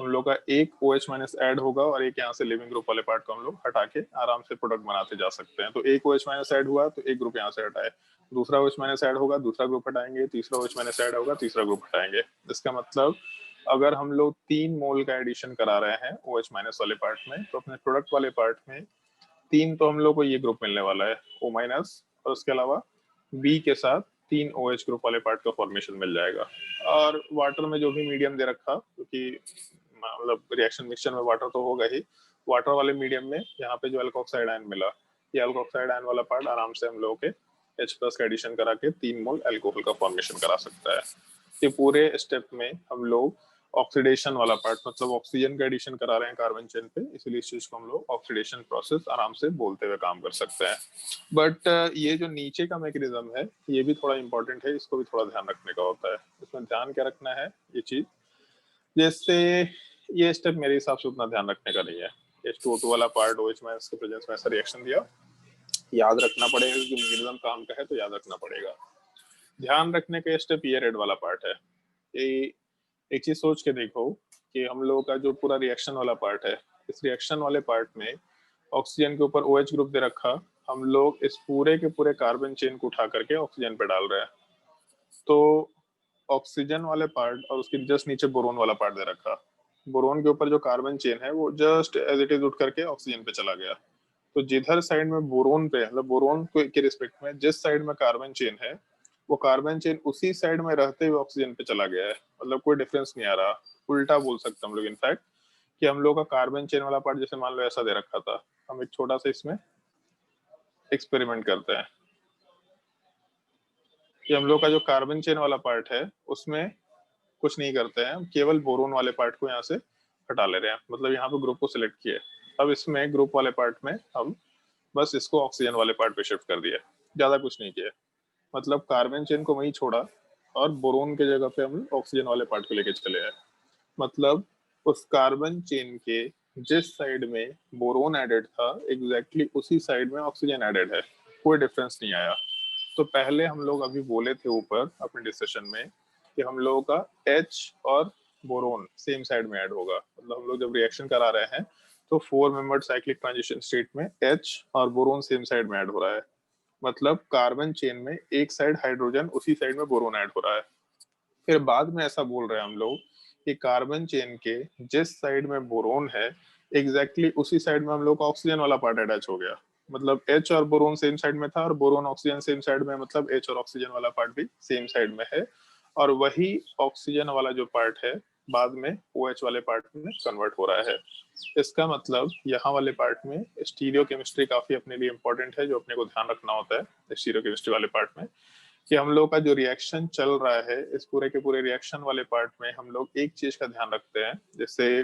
हम लोग का एक OH माइनस ऐड होगा और एक यहाँ से लिविंग ग्रुप वाले पार्ट को हम लोग हटा के आराम से प्रोडक्ट बनाते जा सकते हैं। तो एक OH माइनस ऐड हुआ तो एक ग्रुप यहाँ से हटाए, दूसरा OH माइनस ऐड होगा दूसरा ग्रुप हटाएंगे, तीसरा OH माइनस ऐड होगा तीसरा ग्रुप हटाएंगे। इसका मतलब अगर हम लोग 3 मोल का एडिशन करा रहे हैं OH माइनस वाले पार्ट में, तो अपने प्रोडक्ट वाले पार्ट में 3 तो हम लोग को ये ग्रुप मिलने वाला है O माइनस, और उसके अलावा B के साथ 3 OH ग्रुप वाले पार्ट का फॉर्मेशन मिल जाएगा। और वाटर में जो भी मीडियम दे रखा, क्योंकि मतलब रिएक्शन मिक्सचर में वाटर तो होगा ही, वाटर वाले मीडियम में यहाँ पे जो अल्कोक्साइड आयन मिला, ये अल्कोक्साइड आयन वाला पार्ट आराम से हम लोगों के H प्लस का एडिशन करा के 3 मोल अल्कोहल का फॉर्मेशन करा सकता है। ये पूरे स्टेप में हम लोग ऑक्सीडेशन वाला पार्ट, मतलब ऑक्सीजन का एडिशन करा रहे हैं कार्बन चेन पे, इसलिए इस चीज को हम लोग ऑक्सीडेशन प्रोसेस आराम से बोलते हुए काम कर सकते हैं। बट ये जो नीचे का मैकेनिज्म है ये भी थोड़ा इंपॉर्टेंट है, इसको भी थोड़ा ध्यान रखने का होता है। इसमें ध्यान क्या रखना है, ये चीज जैसे ये स्टेप मेरे हिसाब से उतना ध्यान रखने का नहीं है। H2O2 वाला पार्ट OH माइनस के प्रेजेंस में ऐसा रिएक्शन दिया, याद रखना पड़ेगा कि मैकेनिज्म काम का है तो याद रखना पड़ेगा। ध्यान रखने का स्टेप ये रेड वाला पार्ट है। ये एक चीज सोच के देखो कि हम लोगों का जो पूरा रिएक्शन वाला पार्ट है, इस रिएक्शन वाले पार्ट में ऑक्सीजन के ऊपर OH ग्रुप दे रखा, हम लोग इस पूरे के पूरे कार्बन चेन को उठा करके ऑक्सीजन पे डाल रहे हैं, तो ऑक्सीजन वाले पार्ट और उसके जस्ट नीचे बोरोन वाला पार्ट दे रखा, बोरोन के ऊपर जो कार्बन चेन है वो जस्ट एज इट इज उठ करके ऑक्सीजन पे चला गया। तो जिधर साइड में बोरोन पे, मतलब बोरोन के रिस्पेक्ट में जिस साइड में कार्बन चेन है, वो कार्बन चेन उसी साइड में रहते हुए ऑक्सीजन पे चला गया है, मतलब कोई डिफरेंस नहीं आ रहा। उल्टा बोल सकते हैं हम लोग इनफैक्ट कि हम लोग का कार्बन चेन वाला पार्ट जैसे मान लो ऐसा दे रखा था, हम एक छोटा सा इसमें एक्सपेरिमेंट करते हैं कि हम लोग का जो कार्बन चेन वाला पार्ट है उसमें कुछ नहीं करते हैं, केवल बोरोन वाले पार्ट को यहाँ से हटा ले रहे हैं, मतलब यहाँ पे ग्रुप को सिलेक्ट किए। अब इसमें ग्रुप वाले पार्ट में हम बस इसको ऑक्सीजन वाले पार्ट पे शिफ्ट कर दिया, ज्यादा कुछ नहीं किया, मतलब कार्बन चेन को वहीं छोड़ा और बोरोन के जगह पे हम ऑक्सीजन वाले पार्ट को लेके चले आए। मतलब उस कार्बन चेन के जिस साइड में बोरोन एडेड था एग्जैक्टली उसी साइड में ऑक्सीजन एडेड है, कोई डिफरेंस नहीं आया। तो पहले हम लोग अभी बोले थे ऊपर अपने डिस्कशन में कि हम लोगों का H और बोरोन सेम साइड में ऐड होगा, मतलब हम लोग जब रिएक्शन करा रहे हैं तो 4 मेंबर्ड साइक्लिक ट्रांजिशन स्टेट में H और बोरोन सेम साइड में ऐड हो रहा है, मतलब कार्बन चेन में एक साइड हाइड्रोजन उसी साइड में बोरोन ऐड हो रहा है। फिर बाद में ऐसा बोल रहे हैं हम लोग कि कार्बन चेन के जिस साइड में बोरोन है एग्जैक्टली उसी साइड में हम लोग का ऑक्सीजन वाला पार्ट अटैच हो गया, मतलब H और बोरोन सेम साइड में था और बोरोन ऑक्सीजन सेम साइड में, मतलब H और ऑक्सीजन वाला पार्ट भी सेम साइड में है, और वही ऑक्सीजन वाला जो पार्ट है बाद में OH वाले पार्ट में कन्वर्ट हो रहा है। इसका मतलब यहाँ वाले पार्ट में स्टीरियो केमिस्ट्री काफी अपने लिए इंपॉर्टेंट है, जो अपने को ध्यान रखना होता है स्टीरियो केमिस्ट्री वाले पार्ट में, कि हम लोग का जो रिएक्शन चल रहा है इस पूरे के पूरे रिएक्शन वाले पार्ट में हम लोग एक चीज का ध्यान रखते हैं, जैसे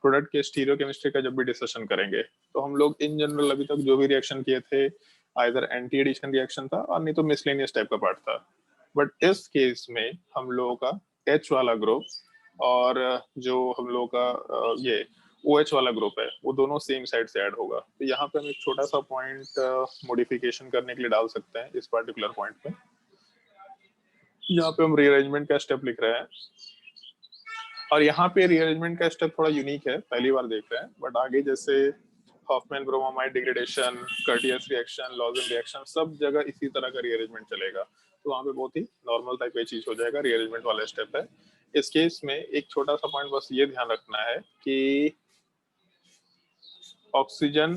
प्रोडक्ट के स्टीरियो केमिस्ट्री का जब भी डिस्कशन करेंगे तो हम लोग इन जनरल अभी तक जो भी रिएक्शन किए थे आइदर एंटी एडिशन रिएक्शन था और नहीं तो मिसलेनियस टाइप का पार्ट था, बट इस केस में हम लोगों का H वाला ग्रुप और जो हम लोगों का ये OH वाला ग्रुप है वो दोनों सेम साइड से ऐड होगा। तो यहाँ पे हम एक छोटा सा पॉइंट मॉडिफिकेशन करने के लिए डाल सकते हैं इस पर्टिकुलर पॉइंट पे, यहाँ पे हम रीअरेंजमेंट का स्टेप लिख रहे हैं, और यहाँ पे रीअरेंजमेंट का स्टेप थोड़ा यूनिक है, पहली बार देख रहे हैं, बट आगे जैसे Hofmann bromamide degradation, Curtius reaction, Lossen reaction, सब जगह इसी तरह का रीअरेंजमेंट चलेगा, तो वहाँ पे बहुत ही नॉर्मल टाइप की चीज हो जाएगा, रीअरेंजमेंट वाला स्टेप है। इस केस में एक छोटा सा पॉइंट बस ये ध्यान रखना है कि ऑक्सीजन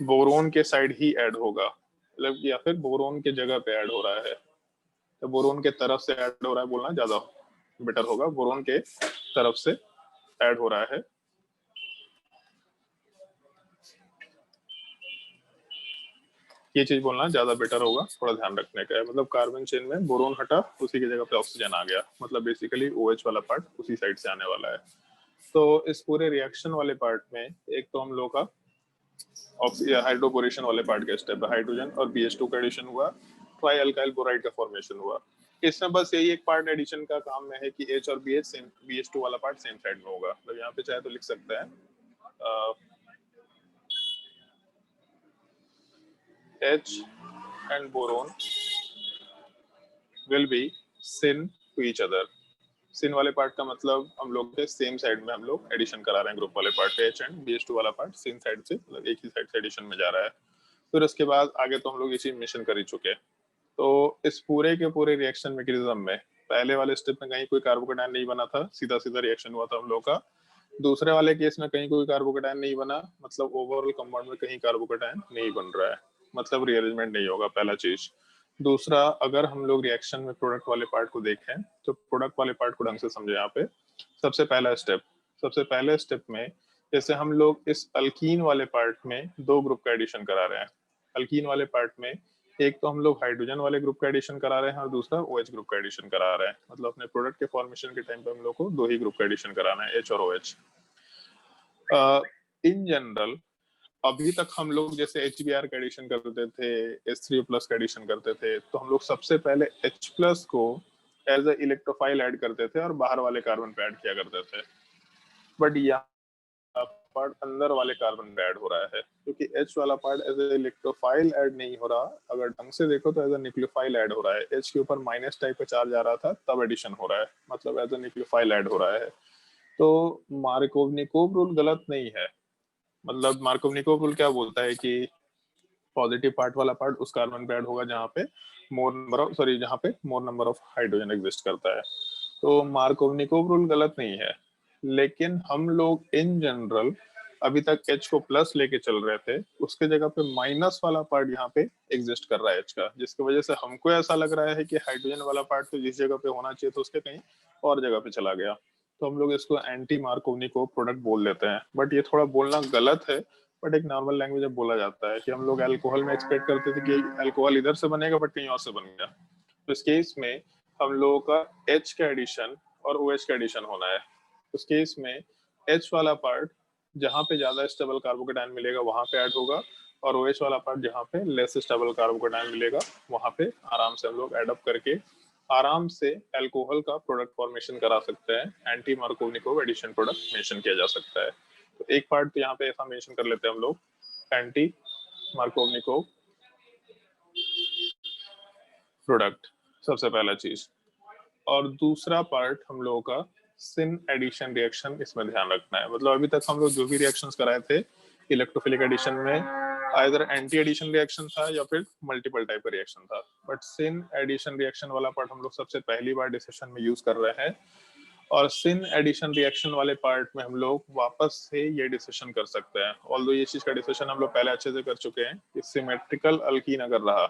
बोरोन के साइड ही ऐड होगा, मतलब या फिर बोरोन के जगह पे ऐड हो रहा है, तो बोरोन के तरफ से ऐड हो रहा है बोलना ज्यादा बेटर होगा, बोरोन के तरफ से ऐड हो रहा है। ये चीज बोलना ज्यादा बेटर होगा, थोड़ा ध्यान रखने का है। मतलब कार्बन चेन में बोरोन हटा, उसी की जगह पे ऑक्सीजन आ गया, मतलब बेसिकली OH वाला पार्ट उसी साइड से आने वाला है। तो इस पूरे रिएक्शन वाले पार्ट में एक तो हम लोग का हाइड्रोबोरेशन वाले पार्ट का स्टेप है, हाइड्रोजन और BH2 का एडिशन हुआ, ट्राई अल्काइल बोराइड का फॉर्मेशन हुआ। इसमें बस यही एक पार्ट एडिशन का काम में है कि H और BH सेम, BH2 वाला पार्ट सेम साइड में होगा। मतलब यहाँ पे चाहे तो लिख सकते हैं H and boron will be syn to each other। सिन वाले पार्ट का मतलब हम लोग के सेम साइड में हम लोग एडिशन करा रहे हैं, ग्रुप वाले पार्ट पे H एंड BH2 वाला पार्ट सिन साइड से, मतलब एक ही साइड से एडिशन में जा रहा है। फिर उसके बाद आगे तो हम लोग ये चीज मेंशन कर ही चुके हैं। तो इस पूरे के पूरे रिएक्शन मैकेनिज्म में पहले वाले स्टेप में कहीं कोई कार्बोकेटायन नहीं बना था, सीधा सीधा रिएक्शन हुआ था हम लोग का। दूसरे वाले केस में कहीं कोई कार्बोकेटायन नहीं बना, मतलब ओवरऑल कंपाउंड में कहीं कार्बोकेटायन नहीं बन रहा है, मतलब रीअरेंजमेंट नहीं होगा, पहला चीज। दूसरा, अगर हम लोग रिएक्शन में प्रोडक्ट वाले पार्ट को देखें तो प्रोडक्ट वाले पार्ट को ढंग से समझे। यहाँ पे सबसे पहले स्टेप में जैसे हम लोग इस अल्कीन वाले पार्ट में दो ग्रुप का एडिशन करा रहे हैं। अल्कीन वाले पार्ट में एक तो हम लोग हाइड्रोजन वाले ग्रुप का एडिशन करा रहे हैं और दूसरा OH ग्रुप का एडिशन करा रहे हैं। मतलब अपने प्रोडक्ट के फॉर्मेशन के टाइम पे हम लोग को दो ही ग्रुप का एडिशन कराना है, H और OH। इन जनरल अभी तक हम लोग जैसे HBr का एडिशन करते थे, H3O+ का एडिशन करते थे, तो हम लोग सबसे पहले H+ को एज ए इलेक्ट्रोफाइल ऐड करते थे और बाहर वाले कार्बन पे ऐड किया करते थे। बट यहाँ पार्ट अंदर वाले कार्बन पे ऐड हो रहा है, क्योंकि H वाला part as a electrophile add नहीं हो रहा। अगर ढंग से देखो तो एज ए न्यूक्लियोफाइल ऐड हो रहा है। H के ऊपर माइनस टाइप का चार्ज आ रहा था, तब एडिशन हो रहा है, मतलब एज ए न्यूक्लियोफाइल ऐड हो रहा है। तो मार्कोवनिकोव रूल गलत नहीं है। मतलब मार्कोवनिकोव रूल क्या बोलता है कि पॉजिटिव पार्ट वाला पार्ट उस कार्बन पे ऐड होगा जहाँ पे जहाँ पे मोर नंबर ऑफ हाइड्रोजन एग्जिस्ट करता है। तो मार्कोवनिकोव रूल गलत नहीं है, लेकिन हम लोग इन जनरल अभी तक H को प्लस लेके चल रहे थे, उसके जगह पे माइनस वाला पार्ट यहाँ पे एग्जिस्ट कर रहा है H का, जिसकी वजह से हमको ऐसा लग रहा है कि हाइड्रोजन वाला पार्ट तो जिस जगह पे होना चाहिए था उसके कहीं और जगह पे चला गया। तो हम लोग इसको एंटी मार्कोवनिकोव प्रोडक्ट बोल देते हैं। बट ये थोड़ा बोलना गलत है, बट एक नॉर्मल लैंग्वेज में बोला जाता है कि हम लोग अल्कोहल में एक्सपेक्ट करते थे कि अल्कोहल इधर से बनेगा, बट कहीं और से बन गया। तो इस केस में हम लोगों का H का एडिशन और OH का एडिशन होना है। उस केस में H वाला पार्ट जहाँ पे ज्यादा स्टेबल कार्बोकेटायन मिलेगा वहां पे ऐड होगा, और OH वाला पार्ट जहाँ पे लेस स्टेबल कार्बोकेटायन मिलेगा वहां पे आराम से हम लोग एड अप करके आराम से अल्कोहल का प्रोडक्ट फॉर्मेशन करा सकते हैं। Anti Markovnikov addition product mention किया जा सकता है। तो एक पार्ट तो यहाँ पे ऐसा मेंशन कर लेते हैं हम लोग, एंटी मार्कोवनिकोव प्रोडक्ट, सबसे पहला चीज। और दूसरा पार्ट हम लोगों का सिन एडिशन रिएक्शन, इसमें ध्यान रखना है। मतलब अभी तक हम लोग जो भी रिएक्शंस कराए थे इलेक्ट्रोफिलिक एडिशन में, आइदर एंटी एडिशन रिएक्शन था या फिर मल्टीपल टाइप का रिएक्शन था, बट सिन एडिशन रिएक्शन वाला पार्ट हम लोग सबसे पहली बार डिस्कशन में यूज कर रहे हैं। और सिन एडिशन रिएक्शन वाले पार्ट में हम लोग वापस से ये डिस्कशन कर सकते हैं, ऑल्दो ये चीज का डिस्कशन हम लोग पहले अच्छे से कर चुके हैं कि सिमेट्रिकल अल्कीन अगर रहा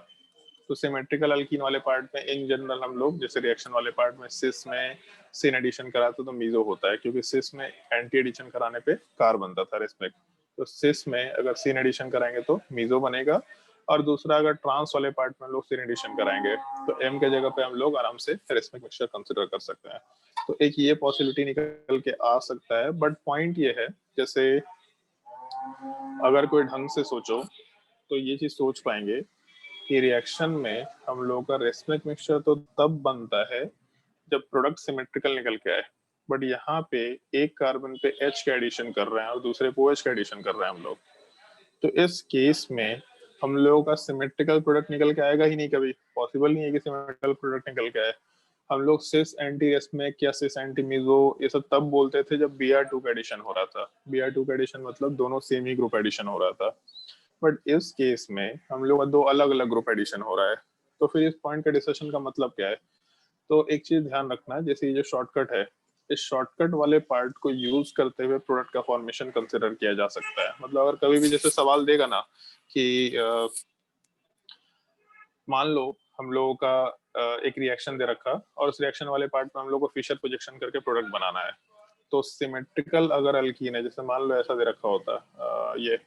तो सिमेट्रिकल अल्कीन वाले पार्ट में इन जनरल हम लोग जैसे रिएक्शन वाले पार्ट में सिस में सिन एडिशन कराते तो मीजो होता है, क्योंकि सिस में एंटी एडिशन कराने पे कार बनता था रेस्पेक्ट। तो सिस में अगर सिन एडिशन कराएंगे तो मीजो बनेगा। और दूसरा, अगर ट्रांस वाले पार्ट में हम लोग सिन एडिशन कराएंगे तो एम के जगह पे हम लोग आराम से रेस्पेक्ट मिक्सचर कंसिडर कर सकते हैं। तो एक ये पॉसिबिलिटी निकल के आ सकता है। बट पॉइंट ये है, जैसे अगर कोई ढंग से सोचो तो ये चीज सोच पाएंगे कि रिएक्शन में हम लोगों का रेस्पेक्ट मिक्सचर तो तब बनता है जब प्रोडक्ट सिमेट्रिकल निकल के आए। बट यहाँ पे एक कार्बन पे H का एडिशन कर रहे हैं और दूसरे पे OH का एडिशन कर रहे हैं हम लोग। तो इस केस में हम लोगों का सिमेट्रिकल प्रोडक्ट निकल के आएगा ही नहीं, कभी पॉसिबल नहीं है कि सिमेट्रिकल प्रोडक्ट निकल के आए। हम लोग सिस एंटी रेस्मेक या सिस एंटी मिजो ये सब तब बोलते थे जब Br2 का एडिशन हो रहा था। Br2 का एडिशन मतलब दोनों सेम ही ग्रुप एडिशन हो रहा था। बट इस केस में हम लोग का दो अलग अलग ग्रुप एडिशन हो रहा है। तो फिर इस पॉइंट का डिस्कशन का मतलब क्या है? तो एक चीज ध्यान रखना है, जैसे ये जो शॉर्टकट है, इस शॉर्टकट वाले पार्ट को यूज करते हुए प्रोडक्ट का फॉर्मेशन कंसिडर किया जा सकता है। मतलब अगर कभी भी जैसे सवाल देगा ना कि मान लो हम लोगों का एक रिएक्शन दे रखा और उस रिएक्शन वाले पार्ट में हम लोग को फिशर प्रोजेक्शन करके प्रोडक्ट बनाना है। तो सिमेट्रिकल अगर अल्कीन है, जैसे मान लो ऐसा दे रखा होता ये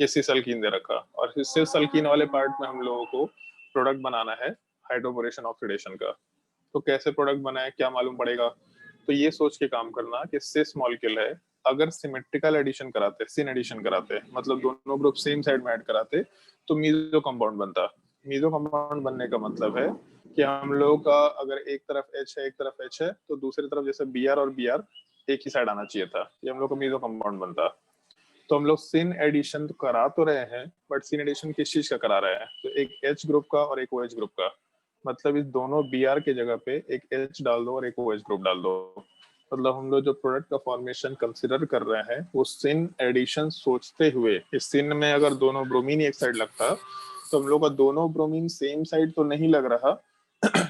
ये सिस अल्कीन दे रखा, और सिस अल्कीन वाले पार्ट में हम लोगों को प्रोडक्ट बनाना है हाइड्रोबोरेशन ऑक्सीडेशन का। तो कैसे प्रोडक्ट बनाए, क्या मालूम पड़ेगा? तो ये सोच के काम करना कि सिस मॉलिक्यूल है, अगर सिमेट्रिकल एडिशन कराते, सिन एडिशन कराते, मतलब दोनों ग्रुप सेम साइड में ऐड कराते, तो मीजो कंपाउंड बनता। मीजो कंपाउंड बनने का मतलब है कि हम लोगों का अगर एक तरफ एच है, एक तरफ एच है, तो दूसरी तरफ जैसे बी आर और बी आर एक ही साइड आना चाहिए था, ये हम लोग का मीजो कंपाउंड बनता। तो हम लोग सिन एडिशन तो करा तो रहे हैं, बट सिन एडिशन किस चीज का करा रहे हैं? तो एक एच ग्रुप का और एक ओ एच ग्रुप का, मतलब इस दोनों बी आर के जगह पे एक एच डाल दो और एक ओ एच ग्रुप डाल दो। मतलब हम लोग जो प्रोडक्ट का फॉर्मेशन कंसिडर कर रहे हैं वो सिन एडिशन सोचते हुए, इस सिन में अगर दोनों ब्रोमीन एक साइड लगता, तो हम लोग का दोनों ब्रोमीन सेम साइड तो नहीं लग रहा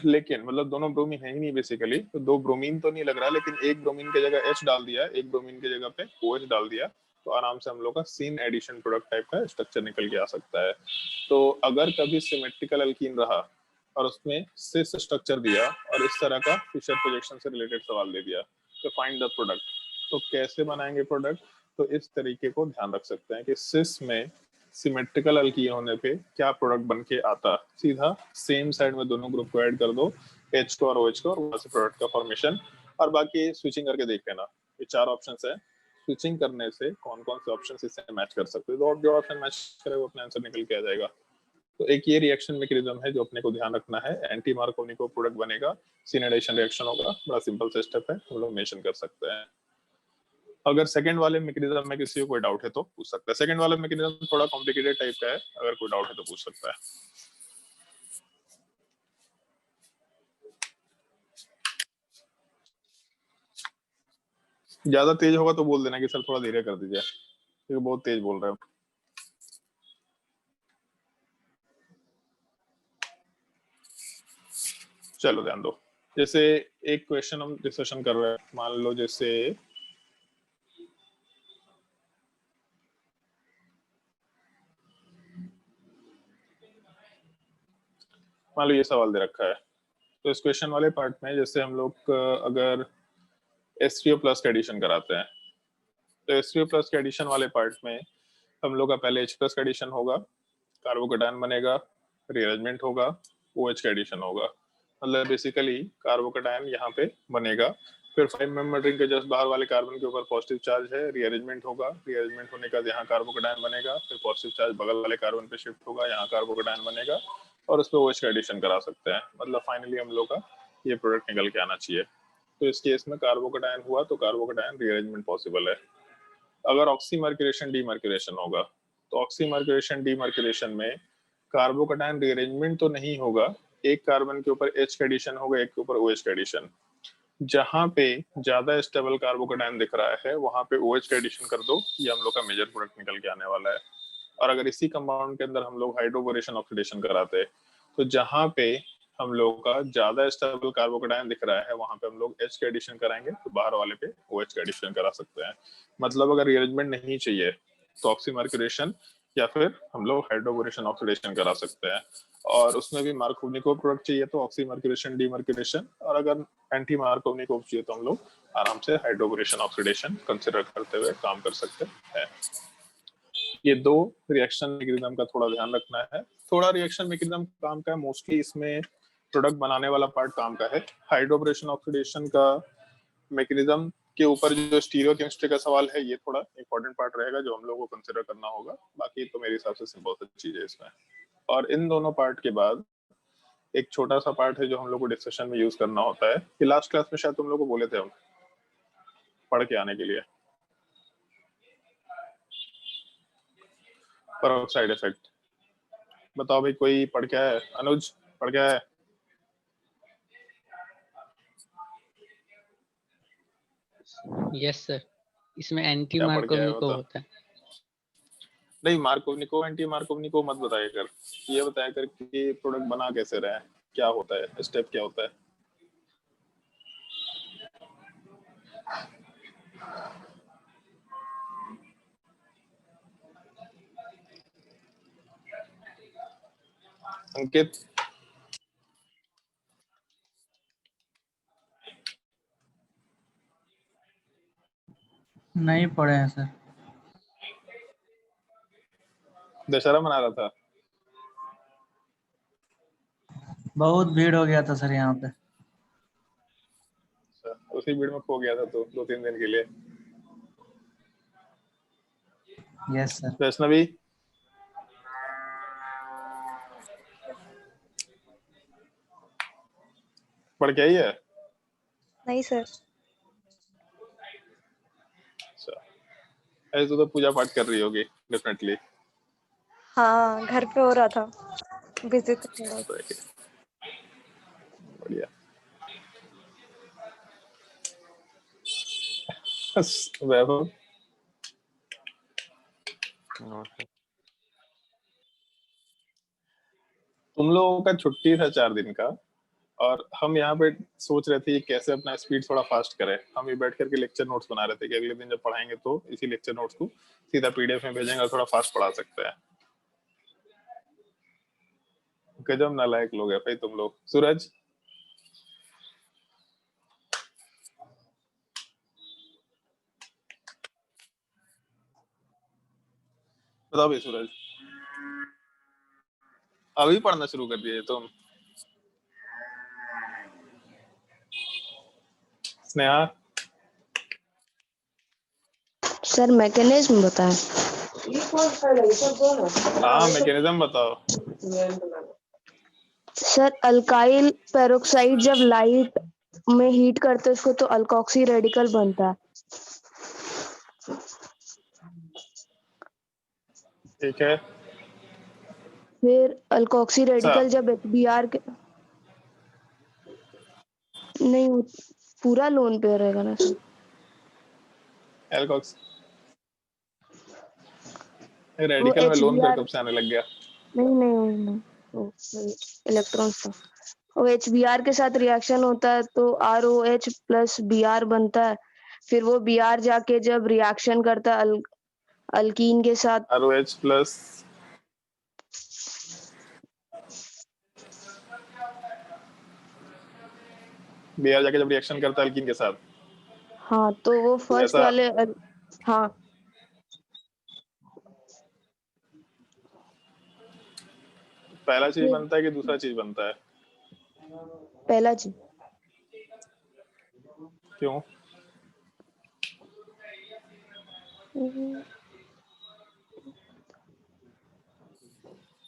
लेकिन मतलब दोनों ब्रोमीन है ही नहीं बेसिकली, तो दो ब्रोमीन तो नहीं लग रहा, लेकिन एक ब्रोमीन की जगह एच डाल दिया, एक ब्रोमीन की जगह पे ओ एच डाल दिया, तो आराम से हम लोग का सीन एडिशन प्रोडक्ट टाइप का स्ट्रक्चर निकल के आ सकता है। तो अगर कभी सिमेट्रिकल अल्कीन रहा और उसमें सिस स्ट्रक्चर दिया और इस तरह का फिशर प्रोजेक्शन से रिलेटेड सवाल दे दिया, तो फाइंड द प्रोडक्ट, तो कैसे बनाएंगे प्रोडक्ट? तो इस तरीके को ध्यान रख सकते हैं कि सिस में सिमेट्रिकल अल्कीन होने पे क्या प्रोडक्ट बन के आता, सीधा सेम साइड में दोनों ग्रुप को ऐड कर दो, एच को और ओ एच को, और वहां से प्रोडक्ट का फॉर्मेशन। और बाकी स्विचिंग करके देख लेना, ये चार ऑप्शन है, स्विचिंग करने से कौन कौन से ऑप्शन इससे मैच कर सकते हो, तो जो ऑप्शन मैच करे वो अपना आंसर निकल के आ जाएगा। तो एक ये रिएक्शन मैकेनिज्म है जो अपने को ध्यान रखना है, एंटी मार्कोनिको प्रोडक्ट बनेगा, सिनेडेशन रिएक्शन होगा, बड़ा सिंपल सा स्टेप है, हम लोग मेंशन कर सकते हैं। अगर सेकंड वाले मैकेनिज्म में किसी को कोई डाउट है तो पूछ सकता है, सेकंड वाला मैकेनिज्म थोड़ा कॉम्प्लिकेटेड टाइप का है, अगर कोई डाउट है तो पूछ सकता है। ज्यादा तेज होगा तो बोल देना कि सर थोड़ा धीरे कर दीजिए, क्योंकि बहुत तेज बोल रहे हो। चलो ध्यान दो, जैसे एक क्वेश्चन हम डिस्कशन कर रहे हैं, मान लो जैसे मान लो ये सवाल दे रखा है, तो इस क्वेश्चन वाले पार्ट में जैसे हम लोग अगर H3O प्लस का एडिशन कराते हैं, तो H3O प्लस के एडिशन वाले पार्ट में हम लोग का पहले H प्लस का एडिशन होगा, कार्बोकेटायन बनेगा, रीअरेंजमेंट होगा, OH का एडिशन होगा। मतलब बेसिकली कार्बोकेटायन यहाँ पे बनेगा, फिर 5 मेंबर रिंग के जस्ट बाहर वाले कार्बन के ऊपर पॉजिटिव चार्ज है, रीअरेंजमेंट होगा, रीअरेंजमेंट होने का यहाँ कार्बोकेटायन बनेगा, फिर पॉजिटिव चार्ज बगल वाले कार्बन पे शिफ्ट होगा, यहाँ कार्बोकेटायन बनेगा, और उस पर OH का एडिशन करा सकते हैं। मतलब फाइनली हम लोग का ये प्रोडक्ट निकल के आना चाहिए। तो इस केस में कार्बोकेटायन हुआ तो कार्बोकेटायन रीअरेंजमेंट पॉसिबल है। अगर ऑक्सीमर्क्यूरेशन डीमर्क्यूरेशन होगा, तो ऑक्सीमर्क्यूरेशन डीमर्क्यूरेशन में कार्बोकेटायन रीअरेंजमेंट तो नहीं होगा, एक कार्बन के ऊपर H का एडिशन होगा, एक के ऊपर OH का एडिशन। जहां पे ज्यादा स्टेबल कार्बोकेटायन दिख रहा है वहां पे OH का एडिशन कर दो, ये हम लोग का मेजर प्रोडक्ट निकल के आने वाला है। और अगर इसी कंपाउंड के अंदर हम लोग हाइड्रोबोरेशन ऑक्सीडेशन कराते हैं, तो जहां पे हम लोग का ज्यादा स्टेबल कार्बोकेटायन दिख रहा है वहां पे हम लोग H का एडिशन कराएंगे, तो बाहर वाले पे OH का एडिशन करा सकते हैं। मतलब अगर रिअरेंजमेंट नहीं चाहिए तो ऑक्सीमर्क्यूरेशन या फिर हम लोग हाइड्रोबोरेशन ऑक्सीडेशन करा सकते हैं, और उसमें भी मार्कोवनिकोव प्रोडक्ट चाहिए तो ऑक्सीमर्क्यूरेशन डीमर्क्यूरेशन, और अगर एंटी मार्कोवनिकोव चाहिए तो हम लोग आराम से हाइड्रोबोरेशन ऑक्सीडेशन कंसिडर करते हुए काम कर सकते हैं। ये दो रिएक्शन मैकेनिज्म का थोड़ा ध्यान रखना है। थोड़ा रिएक्शन मैकेनिज्म काम का है, मोस्टली इसमें प्रोडक्ट बनाने वाला पार्ट काम का है। हाइड्रोबोरेशन ऑक्सीडेशन का मैकेनिज्म के ऊपर जो स्टीरियोकेमिस्ट्री का सवाल है ये थोड़ा इंपॉर्टेंट पार्ट रहेगा जो हम लोग को कंसिडर करना होगा, बाकी तो मेरे हिसाब से सिंपल सी चीज है इसमें। और इन दोनों पार्ट के बाद एक छोटा सा पार्ट है जो हम लोग को डिस्कशन में यूज करना होता है, कि लास्ट क्लास में शायद तुम लोग को बोले थे हम पढ़ के आने के लिए, पेरोक्साइड इफेक्ट। बताओ भाई कोई पढ़ के आया है? अनुज पढ़ के आया है? यस सर, इसमें एंटी क्या पढ़ के आया मार्कोवनिको बता? होता है। नहीं, मार्कोवनिको एंटी मार्कोवनिको मत बताया कर, ये बताया कर कि प्रोडक्ट बना कैसे रहा है, क्या होता है, स्टेप क्या होता है। अंकित नहीं पढ़े हैं सर। दशहरा मना रहा था। बहुत भीड़ हो गया था सर यहाँ पे। अच्छा, उसी भीड़ में खो गया था तो 2-3 दिन के लिए। Yes sir. वैष्णवी, पढ़ के आई है? नहीं सर। अच्छा, ऐसे तो पूजा पाठ कर रही होगी डेफिनेटली। हाँ, घर पे हो रहा था, बिजी था थोड़ा। बढ़िया। वैभव, तुम लोगों का छुट्टी था 4 दिन का, और हम यहाँ पे सोच रहे थे कि कैसे अपना स्पीड थोड़ा फास्ट करें। हम ये बैठ करके लेक्चर नोट्स बना रहे थे कि अगले दिन जब पढ़ाएंगे तो इसी लेक्चर नोट्स को सीधा पीडीएफ में भेजेंगे और थोड़ा फास्ट पढ़ा सकते हैं। गजब नालायक लोग है भाई तुम लोग। सूरज, बताओ भाई। सूरज, अभी पढ़ना शुरू कर दिए तुम? स्नेहा, सर मैकेनिज्म बताएं। हाँ मैकेनिज्म बताओ। सर अल्काइल पेरोक्साइड जब लाइट में हीट करते हैं उसको तो अल्कोक्सी रेडिकल बनता है। ठीक है। फिर अल्कोक्सी रेडिकल जब HBr के नहीं वो पूरा लोन पे रहेगा ना सर। एल्कोक्स वो रेडिकल में लोन पेयर HBr कब से आने लग गया? नहीं वो इलेक्ट्रॉन्स का वो HBr के साथ रिएक्शन होता है तो ROH प्लस Br बनता है। फिर वो Br जाके जब रिएक्शन करता है अल्कीन के साथ ROH प्लस Br जाके जब रिएक्शन करता है अल्कीन के साथ, हाँ तो वो तो फर्स्ट ऐसा वाले हाँ पहला चीज फिर बनता है कि दूसरा चीज बनता है? पहला चीज। क्यों?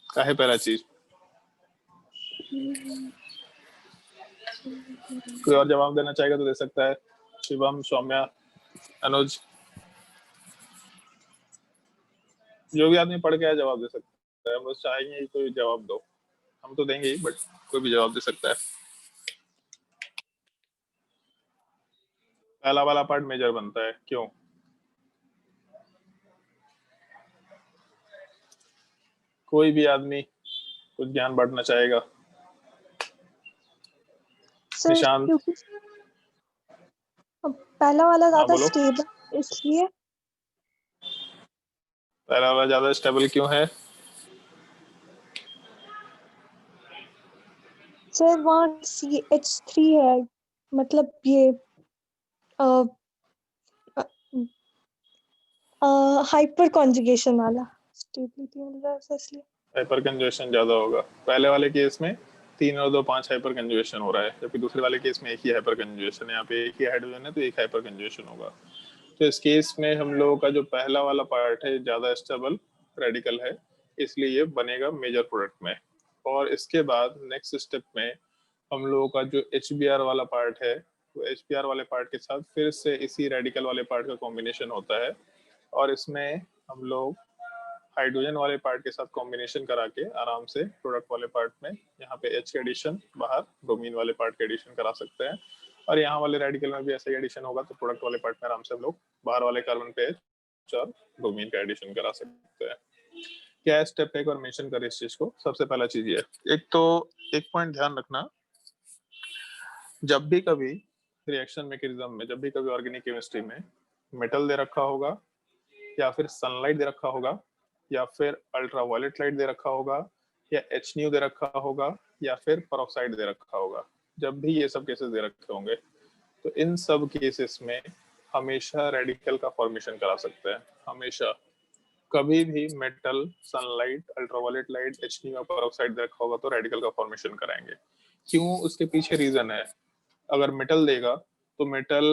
क्या है पहला चीज? कोई और जवाब देना चाहेगा तो दे सकता है। शिवम, सौम्या, अनुज, जो भी आदमी पढ़ के आया जवाब दे सकता है। हम बस चाहेंगे कि कोई जवाब दो। हम तो देंगे ही, बट कोई भी जवाब दे सकता है। पहला वाला पार्ट मेजर बनता है, क्यों? कोई भी आदमी कुछ ज्ञान बांटना चाहेगा? सर निशांत, क्योंकि पहला वाला हाँ ज्यादा बोलो। स्टेबल इसलिए। पहला वाला ज्यादा स्टेबल क्यों है? सर वहाँ CH3 है, मतलब ये हाइपर कॉन्जुगेशन वाला स्टेबिलिटी मिल रहा है इसलिए। हाइपर कंजुगेशन ज्यादा होगा। पहले वाले केस में 3 और 2 5 हाइपर कंजुगेशन हो रहा है, जबकि दूसरे वाले केस में एक ही हाइपर कंजुगेशन है। यहाँ पे एक ही हाइड्रोजन है तो एक हाइपर कंजुगेशन होगा। तो इस केस में हम लोगों का जो पहला वाला पार्ट है ज्यादा स्टेबल रेडिकल है, इसलिए ये बनेगा मेजर प्रोडक्ट में। और इसके बाद नेक्स्ट स्टेप में हम लोगों का जो HBr वाला पार्ट है, वो HBr वाले पार्ट के साथ फिर से इसी रेडिकल वाले पार्ट का कॉम्बिनेशन होता है, और इसमें हम लोग हाइड्रोजन वाले पार्ट के साथ कॉम्बिनेशन करा के आराम से प्रोडक्ट वाले पार्ट में यहाँ पे H के एडिशन बाहर ब्रोमीन वाले पार्ट के एडिशन करा सकते हैं। और यहाँ वाले रेडिकल में भी ऐसा ही एडिशन होगा, तो प्रोडक्ट वाले पार्ट में आराम से हम लोग बाहर वाले कार्बन पे H और ब्रोमीन का एडिशन करा सकते हैं। क्या स्टेप है, एक बार मेंशन करें इस चीज को। सबसे पहला चीज ये, एक पॉइंट ध्यान रखना, जब भी कभी रिएक्शन मैकेनिज्म में, जब भी कभी ऑर्गेनिक केमिस्ट्री में मेटल दे रखा होगा, या फिर सनलाइट दे रखा होगा, या फिर अल्ट्रावायलेट लाइट दे रखा होगा, या HNU दे रखा होगा, या फिर पेरोक्साइड दे रखा होगा, जब भी ये सब केसेस दे रखे होंगे, तो इन सब केसेस में हमेशा रेडिकल का फॉर्मेशन करा सकते हैं, हमेशा। कभी भी metal, sunlight, ultraviolet light, HNO या पेरोक्साइड दे रखा होगा तो रेडिकल का फॉर्मेशन कराएंगे। क्यों? उसके पीछे रीजन है, अगर मेटल देगा तो metal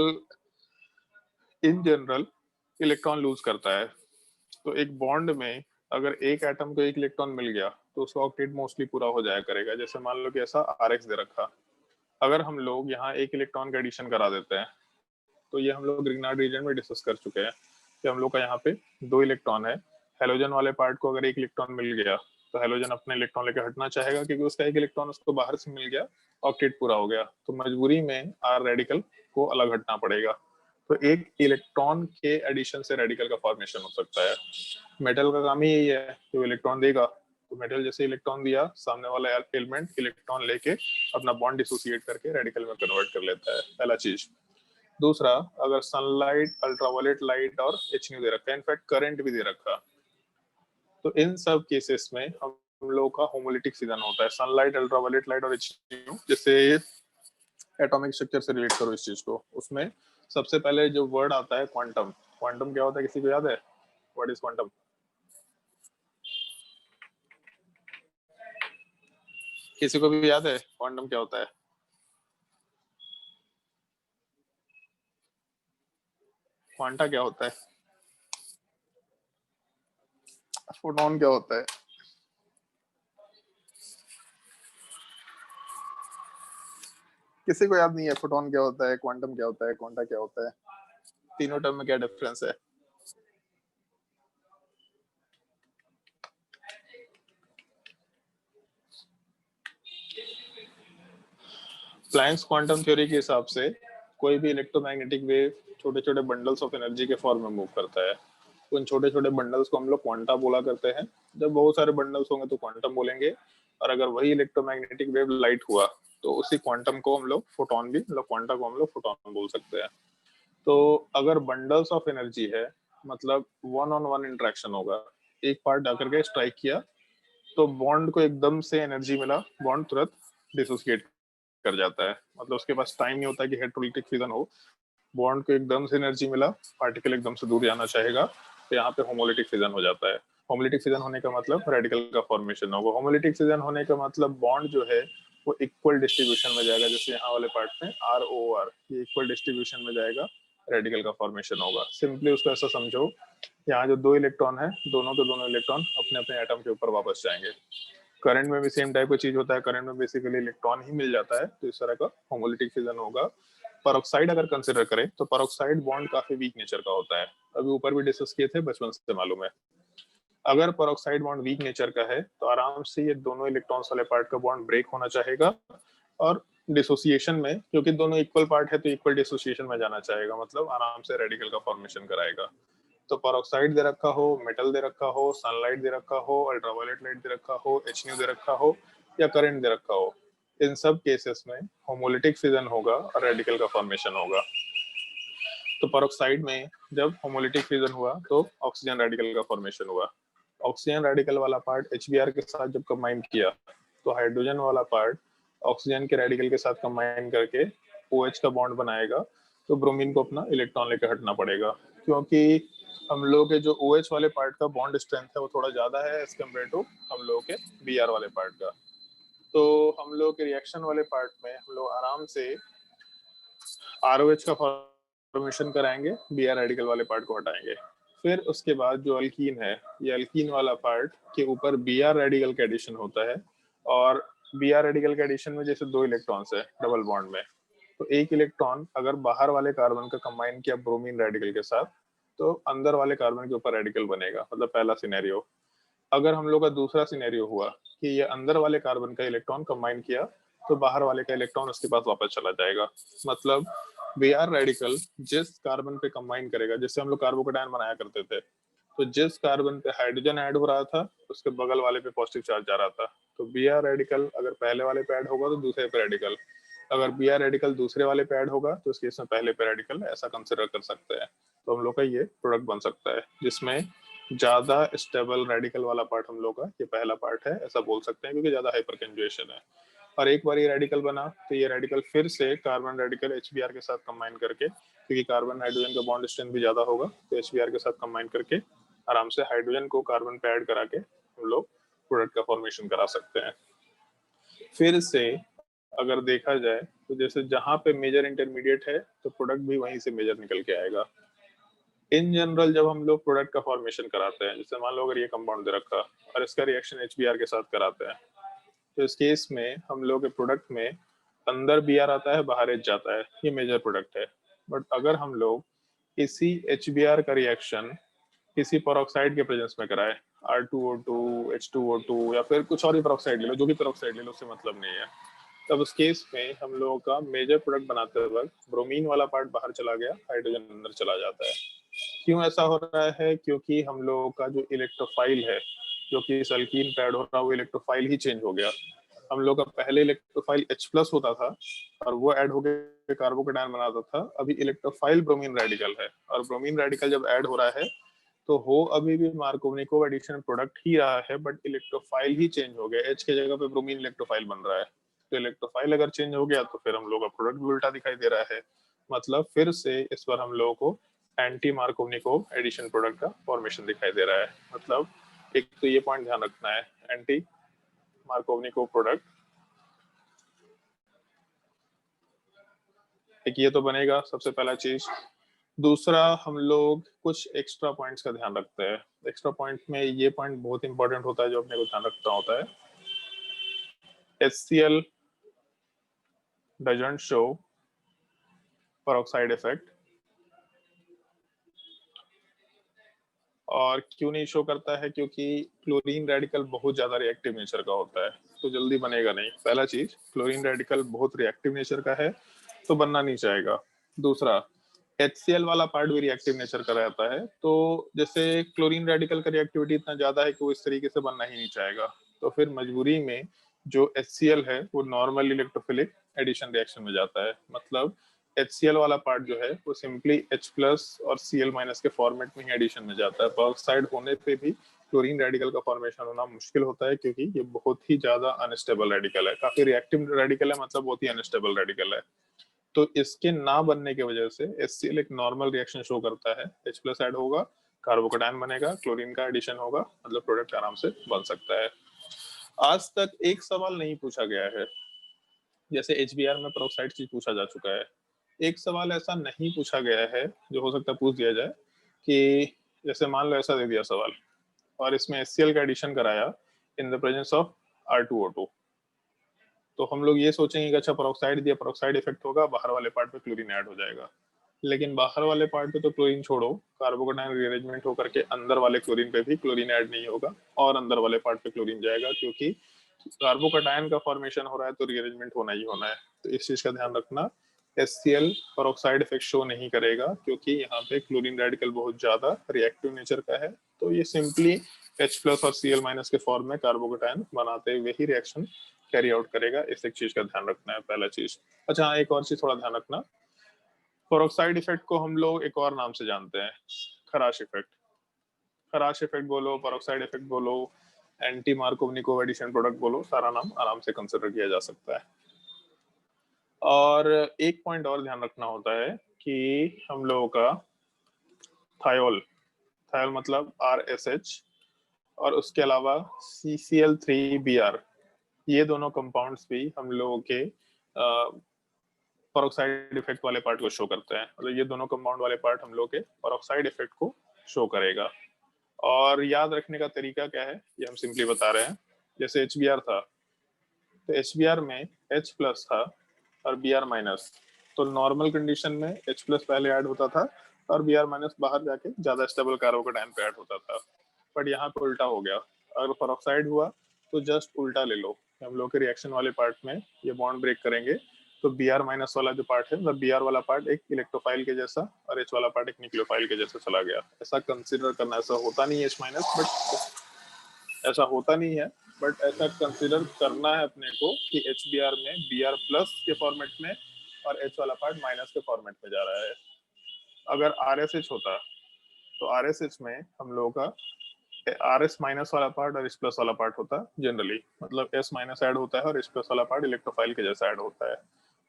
in general electron lose करता है। तो एक बॉन्ड में अगर एक एटम को एक इलेक्ट्रॉन मिल गया तो उसका ऑक्टेट मोस्टली पूरा हो जाया करेगा। जैसे मान लो कि ऐसा RX दे रखा, अगर हम लोग यहाँ एक इलेक्ट्रॉन का एडिशन करा देते हैं, तो ये हम लोग ग्रिग्नार्ड रीजन में डिस्कस कर चुके हैं कि हम लोग का यहाँ पे 2 इलेक्ट्रॉन है। हेलोजन वाले पार्ट को अगर एक इलेक्ट्रॉन मिल गया तो हेलोजन अपने इलेक्ट्रॉन लेकर हटना चाहेगा, क्योंकि उसका एक इलेक्ट्रॉन उसको बाहर से मिल गया, ऑक्टेट पूरा हो गया, तो मजबूरी में R रेडिकल को अलग हटना पड़ेगा। तो एक इलेक्ट्रॉन के एडिशन से रेडिकल का फॉर्मेशन हो सकता है। मेटल का काम ही यही है कि वो इलेक्ट्रॉन देगा, तो मेटल जैसे इलेक्ट्रॉन दिया, सामने वाला एलिमेंट इलेक्ट्रॉन लेके अपना बॉन्ड डिसोसिएट करके रेडिकल में कन्वर्ट कर लेता है, पहला चीज। दूसरा, अगर सनलाइट, अल्ट्रावायलेट लाइट और HNO दे रखा है, इनफैक्ट करंट भी दे रखा, तो इन सब केसेस में हम लोगों का होमोलिटिक फिजन होता है। सनलाइट, अल्ट्रावायलेट लाइट और HNO, जैसे एटॉमिक स्ट्रक्चर से रिलेट करो इस चीज को, उसमें सबसे पहले जो वर्ड आता है क्वांटम। क्वांटम क्या होता है, किसी को याद है? What is quantum? किसी को भी याद है क्वांटम क्या होता है? क्वांटा क्या होता है? फोटोन क्या होता है? किसी को याद नहीं है फोटोन क्या होता है, क्वांटम क्या होता है, क्वांटा क्या होता है? तीनों टर्म में क्या डिफरेंस है? प्लैंक्स क्वांटम थ्योरी के हिसाब से कोई भी इलेक्ट्रोमैग्नेटिक वेव छोटे छोटे बंडल्स ऑफ एनर्जी के फॉर्म में मूव करता है। उन छोटे छोटे बंडल्स को हम लोग क्वांटा बोला करते हैं। जब बहुत सारे बंडल्स होंगे तो क्वांटम बोलेंगे, और अगर वही इलेक्ट्रोमैग्नेटिक वेव लाइट हुआ तो उसी क्वांटम को हम लोग फोटोन भी, मतलब क्वांटा को हम लोग फोटोन बोल सकते हैं। तो अगर बंडल्स ऑफ एनर्जी है, मतलब 1-on-1 इंटरेक्शन होगा, एक पार्ट आकर के स्ट्राइक किया तो बॉन्ड को एकदम से एनर्जी मिला, बॉन्ड तुरंत डिसोसिएट कर जाता है, मतलब उसके पास टाइम नहीं होता कि हेटेरोलिटिक फिजन हो। बॉन्ड को एकदम से एनर्जी मिला, पार्टिकल एकदम से दूर जाना चाहेगा, तो यहाँ पे होमोलिटिक फिजन हो जाता है। होमोलिटिक फिजन होने का मतलब रेडिकल का फॉर्मेशन होगा। होमोलिटिक फिजन होने का मतलब बॉन्ड जो है वो इक्वल डिस्ट्रीब्यूशन में जाएगा, जैसे यहाँ वाले पार्ट में ROR, ये इक्वल डिस्ट्रीब्यूशन में जाएगा, रेडिकल का फॉर्मेशन होगा। सिंपली उसको ऐसा समझो, यहाँ जो 2 इलेक्ट्रॉन है, दोनों के दोनों इलेक्ट्रॉन अपने अपने एटम के ऊपर वापस जाएंगे। करंट में भी सेम टाइप का चीज होता है, करंट में बेसिकली इलेक्ट्रॉन ही मिल जाता है, तो इस तरह का होमोलिटिक फिजन होगा। पेरोक्साइड अगर कंसिडर करें तो पेरोक्साइड बॉन्ड काफी वीक नेचर का होता है, अभी ऊपर भी डिस्कस किए थे, बचपन से मालूम है। अगर पेरोक्साइड बॉन्ड वीक नेचर का है तो आराम से ये दोनों इलेक्ट्रॉन्स वाले पार्ट का बॉन्ड ब्रेक होना चाहेगा, और डिसोसिएशन में, क्योंकि दोनों इक्वल पार्ट है तो इक्वल डिसोसिएशन में जाना चाहेगा, मतलब आराम से रेडिकल का फॉर्मेशन कराएगा। तो पेरोक्साइड दे रखा हो, मेटल दे रखा हो, सनलाइट दे रखा हो, अल्ट्रावायलेट लाइट दे रखा हो, HNO दे रखा हो, या करंट दे रखा हो, इन सब केसेस में होमोलिटिक फिजन होगा और रेडिकल का फॉर्मेशन होगा। तो पेरोक्साइड में जब होमोलिटिक फिजन हुआ तो ऑक्सीजन रेडिकल का फॉर्मेशन हुआ। ऑक्सीजन रेडिकल वाला पार्ट HBr के साथ जब कंबाइन किया तो हाइड्रोजन वाला पार्ट ऑक्सीजन के रेडिकल के साथ कंबाइन करके OH का बॉन्ड बनाएगा, तो ब्रोमीन को अपना इलेक्ट्रॉन लेकर हटना पड़ेगा, क्योंकि हम लोग के जो OH वाले पार्ट का बॉन्ड स्ट्रेंथ है वो थोड़ा ज्यादा है एज कम्पेयर टू हम लोग के Br वाले पार्ट का। तो हम लोग के रिएक्शन वाले पार्ट में हम लोग आराम से ROH का फॉर्मेशन कराएंगे, Br रेडिकल वाले पार्ट को हटाएंगे। फिर उसके बाद जो अल्कीन है, ये अल्कीन वाला पार्ट के ऊपर Br रेडिकल का एडिशन होता है, और Br रेडिकल के एडिशन में जैसे 2 इलेक्ट्रॉन्स है डबल बॉन्ड में, तो एक इलेक्ट्रॉन अगर बाहर वाले कार्बन का कंबाइन किया ब्रोमीन रेडिकल के साथ तो अंदर वाले कार्बन के ऊपर रेडिकल बनेगा, मतलब पहला सिनेरियो। अगर हम लोग का दूसरा सिनेरियो हुआ कि ये अंदर वाले कार्बन का इलेक्ट्रॉन कंबाइन किया तो बाहर वाले का इलेक्ट्रॉन उसके पास वापस चला जाएगा, मतलब Br रेडिकल जिस कार्बन पे कंबाइन करेगा, जैसे हम लोग कार्बोकेटायन बनाया करते थे, तो जिस कार्बन पे हाइड्रोजन ऐड हो रहा था उसके बगल वाले पे पॉजिटिव चार्ज जा रहा था, तो Br रेडिकल अगर पहले वाले पे ऐड होगा तो दूसरे पे रेडिकल, अगर Br रेडिकल दूसरे वाले पे ऐड होगा तो उसके इसमें पहले पे रेडिकल, ऐसा कंसिडर कर सकते हैं। तो हम लोग का ये प्रोडक्ट बन सकता है जिसमें ज्यादा स्टेबल रेडिकल वाला पार्ट हम लोग का ये पहला पार्ट है, ऐसा बोल सकते हैं, क्योंकि ज्यादा हाइपर कंजुगेशन है। और एक बार ये रेडिकल बना तो ये रेडिकल फिर से कार्बन रेडिकल HBr के साथ कंबाइन करके, क्योंकि कार्बन हाइड्रोजन का बॉन्ड स्ट्रेंथ भी ज्यादा होगा, तो HBr के साथ कंबाइन करके आराम से हाइड्रोजन को कार्बन पे ऐड करा के हम लोग प्रोडक्ट का फॉर्मेशन करा सकते हैं। फिर से अगर देखा जाए तो जैसे जहां पे मेजर इंटरमीडिएट है तो प्रोडक्ट भी वहीं से मेजर निकल के आएगा। इन जनरल जब हम लोग प्रोडक्ट का फॉर्मेशन कराते हैं, जैसे मान लो अगर ये कंपाउंड दे रखा और इसका रिएक्शन HBr के साथ कराते हैं, तो इस केस में हम लोग के प्रोडक्ट में अंदर Br आता है, बाहर H जाता है, ये मेजर प्रोडक्ट है। बट अगर हम लोग इसी HBr का रिएक्शन किसी पेरोक्साइड के प्रेजेंस में कराए, R2O2, H2O2 या फिर कुछ और भी पेरोक्साइड ले लो, जो भी पेरोक्साइड ले लो, उससे मतलब नहीं है, तब उस केस में हम लोगों का मेजर प्रोडक्ट बनाते वक्त ब्रोमीन वाला पार्ट बाहर चला गया, हाइड्रोजन अंदर चला जाता है। क्यों ऐसा हो रहा है? क्योंकि हम लोगों का जो इलेक्ट्रोफाइल है, जो कि इस अल्कीन पे ऐड हो रहा है, वो इलेक्ट्रोफाइल ही चेंज हो गया। हम लोग का पहले इलेक्ट्रोफाइल H+ होता था और वो ऐड होकर कार्बोकेटायन बनाता था। अभी इलेक्ट्रोफाइल ब्रोमीन रेडिकल है और ब्रोमीन रेडिकल जब ऐड हो रहा है तो हो अभी भी मार्कोवनिकोव एडिशन प्रोडक्ट ही रहा है, बट इलेक्ट्रोफाइल ही चेंज हो गया। H के जगह पे ब्रोमीन इलेक्ट्रोफाइल बन रहा है। तो इलेक्ट्रोफाइल अगर चेंज हो गया तो फिर हम लोग का प्रोडक्ट भी उल्टा दिखाई दे रहा है। मतलब फिर से इस बार हम लोगों को एंटी मार्कोवनिकोव एडिशन प्रोडक्ट का फॉर्मेशन दिखाई दे रहा है। मतलब एक तो ये पॉइंट ध्यान रखना है, एंटी मार्कोवनिकोव प्रोडक्ट, एक ये तो बनेगा सबसे पहला चीज। दूसरा, हम लोग कुछ एक्स्ट्रा पॉइंट्स का ध्यान रखते हैं। एक्स्ट्रा पॉइंट में ये पॉइंट बहुत इंपॉर्टेंट होता है जो अपने को ध्यान रखना होता है। HCl doesn't show peroxide effect। और क्यों नहीं शो करता है? क्योंकि क्लोरीन रेडिकल बहुत ज्यादा रिएक्टिव नेचर का होता है, तो जल्दी बनेगा नहीं। पहला चीज, क्लोरीन रेडिकल बहुत रिएक्टिव नेचर का है तो बनना नहीं चाहेगा। दूसरा, HCl वाला पार्ट भी रिएक्टिव नेचर का रहता है, तो जैसे क्लोरीन रेडिकल का रिएक्टिविटी इतना ज्यादा है कि वो इस तरीके से बनना ही नहीं चाहेगा। तो फिर मजबूरी में जो HCl है वो नॉर्मल इलेक्ट्रोफिलिक एडिशन रिएक्शन में जाता है। मतलब HCl वाला पार्ट जो है वो सिंपली H+ और Cl- के फॉर्मेट में ही एडिशन में जाता है। पेरोक्साइड होने पे भी क्लोरीन रेडिकल का फॉर्मेशन होना मुश्किल होता है, क्योंकि ये बहुत ही ज्यादा अनस्टेबल रेडिकल है। काफी रिएक्टिव रेडिकल है, मतलब बहुत ही अनस्टेबल रेडिकल है। तो इसके ना बनने की वजह से HCl एक नॉर्मल रिएक्शन शो करता है, H+ ऐड होगा, कार्बोकेटायन बनेगा, क्लोरीन का एडिशन होगा, मतलब प्रोडक्ट आराम से बन सकता है। आज तक एक सवाल नहीं पूछा गया है, जैसे HBr में पेरोक्साइड चीज पूछा जा चुका है। एक सवाल ऐसा नहीं पूछा गया है जो हो सकता है पूछ दिया जाए, कि जैसे मान लो ऐसा दे दिया सवाल और इसमें HCl का एडिशन कराया इन द प्रेजेंस ऑफ R2O2, तो हम लोग ये सोचेंगे कि अच्छा पेरोक्साइड दिया, पेरोक्साइड इफेक्ट होगा, बाहर वाले पार्ट पे क्लोरीन ऐड हो जाएगा। लेकिन बाहर वाले पार्ट पे तो क्लोरीन छोड़ो, कार्बोकेटायन रीअरेंजमेंट होकर के अंदर वाले क्लोरीन पे भी क्लोरीन ऐड नहीं होगा और अंदर वाले पार्ट पे क्लोरीन जाएगा, क्योंकि कार्बोकेटायन का फॉर्मेशन हो रहा है तो रीअरेंजमेंट होना ही होना है। तो इस चीज का ध्यान रखना। HCl पेरोक्साइड इफेक्ट शो नहीं करेगा, क्योंकि यहाँ पे क्लोरीन रेडिकल बहुत ज्यादा रिएक्टिव नेचर का है। तो ये सिंपली H+ और Cl- के फॉर्म में कार्बोकेटायन बनाते हुए ही रिएक्शन कैरी आउट करेगा। इस एक चीज का ध्यान रखना है, पहला चीज। अच्छा हाँ, एक और चीज थोड़ा ध्यान रखना, पेरोक्साइड इफेक्ट को हम लोग एक और नाम से जानते हैं, खराश इफेक्ट। खराश इफेक्ट बोलो, पेरोक्साइड इफेक्ट बोलो, एंटी मार्कोवनिकोव एडिशन प्रोडक्ट बोलो, सारा नाम आराम से कंसिडर किया जा सकता है। और एक पॉइंट और ध्यान रखना होता है कि हम लोगों का थायोल, थायोल मतलब RSH, और उसके अलावा CCl3Br, ये दोनों कंपाउंड्स भी हम लोगों के पेरोक्साइड इफेक्ट वाले पार्ट को शो करते हैं। मतलब ये दोनों कंपाउंड वाले पार्ट हम लोग के पेरोक्साइड इफेक्ट को शो करेगा। और याद रखने का तरीका क्या है, ये हम सिंपली बता रहे हैं। जैसे HBr था, तो HBr में H+ था और Br-, तो नॉर्मल कंडीशन में H+ पहले ऐड होता था और Br- बाहर जाके ज्यादा स्टेबल कार्बोकेटायन पे ऐड होता था। बट यहाँ पे उल्टा हो गया। अगर पेरोक्साइड हुआ तो जस्ट उल्टा ले लो, हम लोग के रिएक्शन वाले पार्ट में ये बॉन्ड ब्रेक करेंगे, तो Br- वाला जो पार्ट है, मतलब Br वाला पार्ट एक इलेक्ट्रोफाइल के जैसा और H वाला पार्ट एक न्यूक्लियोफाइल के जैसा चला गया। ऐसा कंसिडर करना, ऐसा होता नहीं है H-, बट ऐसा होता नहीं है, बट ऐसा कंसिडर करना है अपने को कि HBr में Br+ के फॉर्मेट में और H वाला पार्ट माइनस के फॉर्मेट में जा रहा है। अगर RSH होता तो RSH में हम लोगों का RS- वाला पार्ट और H+ वाला पार्ट होता जनरली, मतलब S- ऐड होता है और H+ वाला पार्ट इलेक्ट्रोफाइल के जैसा ऐड होता है।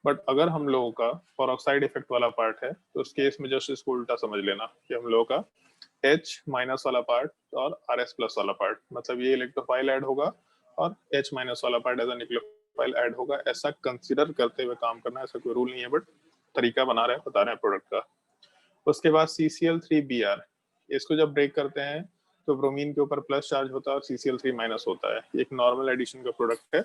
बट अगर हम लोगों का पेरोक्साइड इफेक्ट वाला पार्ट है तो उस केस में जस्ट इसको उल्टा समझ लेना कि हम लोगों का H माइनस वाला पार्ट और RS प्लस वाला पार्ट, मतलब ये इलेक्ट्रोफाइल ऐड होगा और H माइनस वाला part as a nucleophile add होगा, ऐसा कंसीडर करते हुए काम करना है। ऐसा कोई रूल नहीं है, बट तरीका बना रहे हैं, बता रहे हैं प्रोडक्ट का। उसके बाद CCl3Br, इसको जब ब्रेक करते हैं तो ब्रोमीन के ऊपर प्लस चार्ज होता है और CCl3 माइनस होता है। एक नॉर्मल एडिशन का प्रोडक्ट है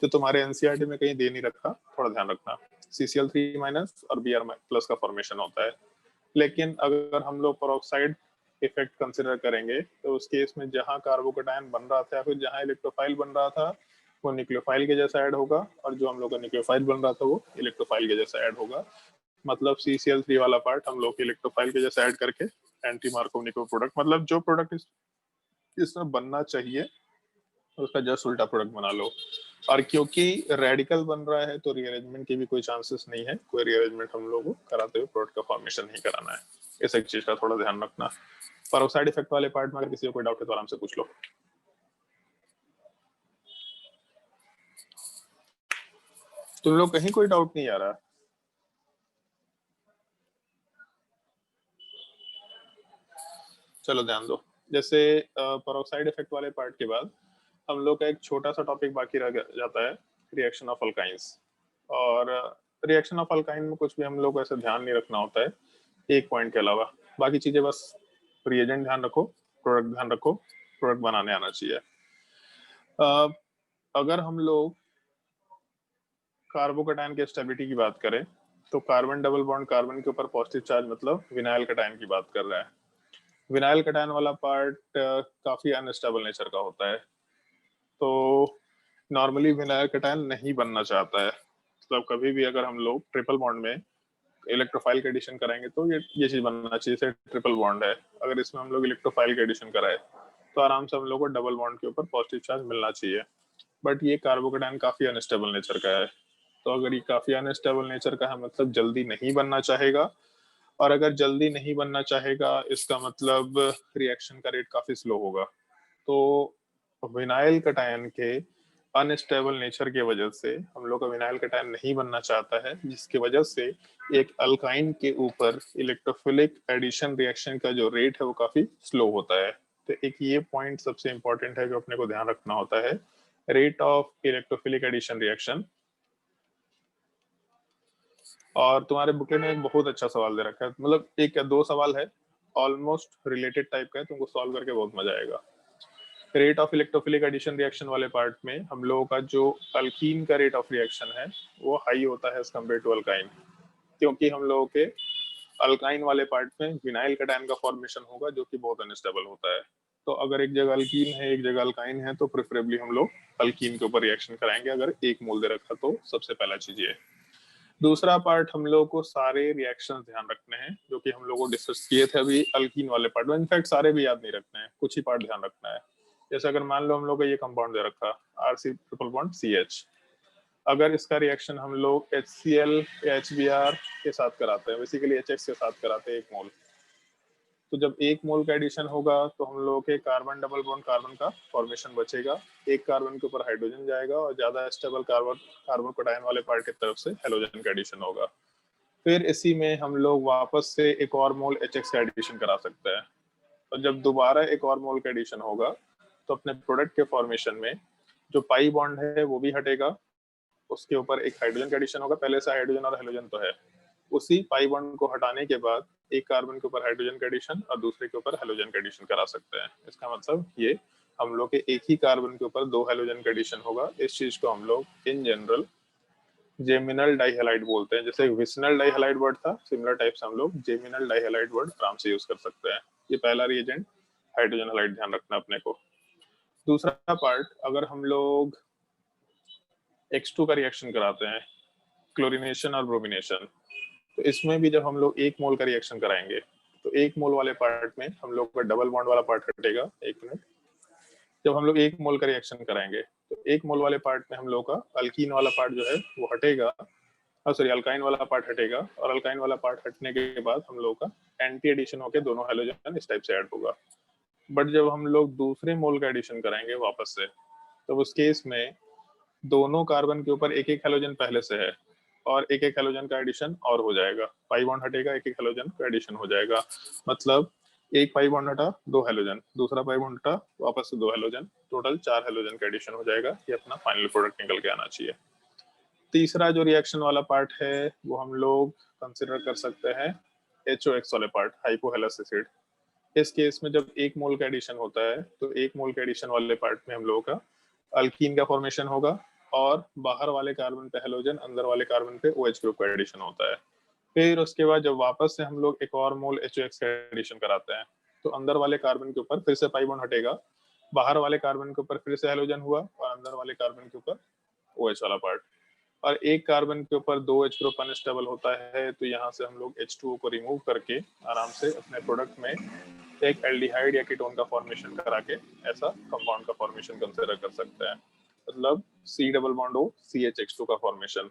जो तुम्हारे एनसीईआरटी में कहीं दे नहीं रखा, थोड़ा ध्यान रखना। CCl3 माइनस और Br प्लस का फॉर्मेशन होता है। लेकिन अगर हम लोग पेरोक्साइड इफेक्ट कंसिडर करेंगे तो उस केस में जहां कार्बोकेटायन बन रहा था या फिर जहां इलेक्ट्रोफाइल बन रहा था वो न्यूक्लियोफाइल के जैसा ऐड होगा, और जो हम लोग का न्यूक्लियोफाइल बन रहा था वो इलेक्ट्रोफाइल के जैसा ऐड होगा। मतलब CCl3 वाला पार्ट हम लोग इलेक्ट्रोफाइल के जैसा ऐड करके एंटी मार्कोव प्रोडक्ट, मतलब जो प्रोडक्ट इसमें बनना चाहिए उसका जस्ट उल्टा प्रोडक्ट बना लो। और क्योंकि रेडिकल बन रहा है तो रीअरेंजमेंट की भी कोई चांसेस नहीं है, कोई रीअरेंजमेंट हम लोग को कराते हुए प्रोडक्ट का फॉर्मेशन नहीं कराना है। इस एक चीज का थोड़ा ध्यान रखना। पेरोक्साइड इफेक्ट वाले पार्ट में अगर किसी को कोई डाउट है तो आराम से पूछ लो। तुम लोग कहीं कोई डाउट नहीं आ रहा? चलो ध्यान दो। जैसे पेरोक्साइड इफेक्ट वाले पार्ट के बाद हम लोग का एक छोटा सा टॉपिक बाकी रह जाता है, रिएक्शन ऑफ अल्काइंस। और रिएक्शन ऑफ अल्काइन में कुछ भी हम लोग को ऐसे ध्यान नहीं रखना होता है एक पॉइंट के अलावा, बाकी चीजें बस रिएजेंट ध्यान रखो, प्रोडक्ट ध्यान रखो, प्रोडक्ट बनाने आना चाहिए। अगर हम लोग कार्बोकेटायन के स्टेबिलिटी की बात करें तो कार्बन डबल बॉन्ड कार्बन के ऊपर पॉजिटिव चार्ज, मतलब विनाइल कटायन की बात कर रहा है। विनाइल कटायन वाला पार्ट काफी अनस्टेबल नेचर का होता है, तो नॉर्मली विनाइल कटायन नहीं बनना चाहता है। मतलब कभी भी अगर हम लोग ट्रिपल बॉन्ड में इलेक्ट्रोफाइल का एडिशन कराएंगे तो ये चीज बनना चाहिए। जैसे ट्रिपल बॉन्ड है, अगर इसमें हम लोग इलेक्ट्रोफाइल का एडिशन कराए तो आराम से हम लोग को डबल बॉन्ड के ऊपर पॉजिटिव चार्ज मिलना चाहिए। बट ये कार्बोकेटायन काफी अनस्टेबल नेचर का है, तो अगर ये काफी अनस्टेबल नेचर का है मतलब जल्दी नहीं बनना चाहेगा, और अगर जल्दी नहीं बनना चाहेगा इसका मतलब रिएक्शन का रेट काफी स्लो होगा। तो विनाइल कटायन के अनस्टेबल नेचर की वजह से हम लोग का विनाइल कटायन नहीं बनना चाहता है, जिसकी वजह से एक अल्काइन के ऊपर इलेक्ट्रोफिलिक एडिशन रिएक्शन का जो रेट है वो काफी स्लो होता है। तो एक ये पॉइंट सबसे इंपॉर्टेंट है जो अपने को ध्यान रखना होता है, rate of electrophilic addition reaction. और तुम्हारे बुकलेट में एक बहुत अच्छा सवाल दे रखा है, मतलब एक या दो सवाल है, ऑलमोस्ट रिलेटेड टाइप का है, तुमको सॉल्व करके बहुत मजा आएगा। Rate of electrophilic addition reaction वाले पार्ट में हम लोगों का जो अल्कीन का रेट ऑफ रिएक्शन है वो हाई होता है एज कम्पेयर टू अल्काइन, क्योंकि हम लोगों के अल्काइन वाले पार्ट में विनाइल कटायन का फॉर्मेशन होगा जो कि बहुत अनस्टेबल होता है। तो अगर एक जगह अल्कीन है एक जगह अल्काइन है तो प्रेफरेबली हम लोग अल्कीन के ऊपर रिएक्शन कराएंगे अगर एक मोल दे रखा तो। सबसे पहला चीज ये। दूसरा पार्ट हम लोग को सारे रिएक्शंस ध्यान रखने हैं जो कि हम लोग को डिस्कस किए थे अभी अल्कीन वाले पार्ट में। इनफैक्ट सारे भी याद नहीं रखने हैं, कुछ ही पार्ट ध्यान रखना है। जैसे अगर मान लो हम लोग को ये कंपाउंड दे रखा RC ट्रिपल बॉन्ड CH, अगर इसका रिएक्शन हम लोग HCl या HBr के साथ कराते हैं, बेसिकली HX के साथ कराते हैं 1 मोल, तो जब 1 मोल का एडिशन होगा तो हम लोग के कार्बन डबल बॉन्ड कार्बन का फॉर्मेशन बचेगा, एक कार्बन के ऊपर हाइड्रोजन जाएगा और ज्यादा स्टेबल कार्बोकेटायन वाले पार्ट की तरफ से हेलोजन का एडिशन होगा। फिर इसी में हम लोग वापस से एक और मोल HX का एडिशन करा सकते हैं, और जब दोबारा एक और मोल का एडिशन होगा तो अपने प्रोडक्ट के फॉर्मेशन में जो पाई बॉन्ड है वो भी हटेगा, उसके ऊपर एक हाइड्रोजन का एडिशन होगा। पहले से हाइड्रोजन और हेलोजन तो है, उसी पाई बॉन्ड को हटाने के बाद एक कार्बन के ऊपर हाइड्रोजन का एडिशन और दूसरे के ऊपर हेलोजन का एडिशन करा सकते हैं। इसका मतलब ये हम लोग के एक ही कार्बन के ऊपर 2 हेलोजन का एडिशन होगा। इस चीज को हम लोग इन जनरल जेमिनल डाइहैलाइड बोलते हैं। जैसे विसिनल डाइहैलाइड वर्ड था, सिमिलर टाइप से हम लोग जेमिनल डाइहैलाइड वर्ड आराम से यूज कर सकते हैं। ये पहला रिएजेंट हाइड्रोजन हैलाइड ध्यान रखना अपने को। दूसरा पार्ट, अगर हम लोग X2 का रिएक्शन कराते हैं क्लोरीनेशन और ब्रोमिनेशन, तो इसमें भी जब हम लोग 1 मोल का रिएक्शन कराएंगे तो 1 मोल वाले पार्ट में हम लोग का डबल बॉन्ड वाला पार्ट हटेगा। 1 मिनट, जब हम लोग 1 मोल का रिएक्शन कराएंगे तो 1 मोल वाले पार्ट में हम लोग का अल्कीन वाला पार्ट जो है वो हटेगा, सॉरी अल्काइन वाला पार्ट हटेगा, और अल्काइन वाला पार्ट हटने के बाद हम लोग का एंटी एडिशन होकर दोनों हेलोजन इस टाइप से ऐड होगा। बट जब हम लोग दूसरे मोल का एडिशन कराएंगे वापस से, तो उस केस में दोनों कार्बन के ऊपर एक एक हेलोजन पहले से है, और एक एक हेलोजन का एडिशन और हो जाएगा, पाई बॉन्ड हटेगा, एक एक हेलोजन का एडिशन हो जाएगा, मतलब एक पाई बॉन्ड हटा, 2 हेलोजन, दूसरा पाई बॉन्ड हटा, वापस से 2 हेलोजन, टोटल 4 हेलोजन का एडिशन हो जाएगा। ये अपना फाइनल प्रोडक्ट निकल के आना चाहिए। तीसरा जो रिएक्शन वाला पार्ट है वो हम लोग कंसिडर कर सकते हैं HOX वाले पार्ट, हाइपोहेलस एसिड। इस केस में जब 1 मोल का एडिशन होता है तो 1 मोल का एडिशन वाले पार्ट में हम लोगों का अल्कीन का फॉर्मेशन होगा और बाहर वाले कार्बन पे हेलोजन, अंदर वाले कार्बन पे OH ग्रुप का एडिशन होता है। फिर उसके बाद जब वापस से हम लोग एक और मोल HOX का एडिशन कराते हैं तो अंदर वाले कार्बन के ऊपर फिर से पाई बॉन्ड हटेगा, बाहर वाले कार्बन के ऊपर फिर से हेलोजन हुआ और अंदर वाले कार्बन के ऊपर OH वाला पार्ट, और एक कार्बन के ऊपर 2 H ग्रुप अनस्टेबल होता है तो यहाँ से हम लोग H2O को रिमूव करके आराम से अपने प्रोडक्ट में एक एल्डिहाइड या कीटोन का फॉर्मेशन करा के ऐसा कंपाउंड का फॉर्मेशन कंसीडर कर सकते हैं, मतलब C double bond O CHH2 का फॉर्मेशन।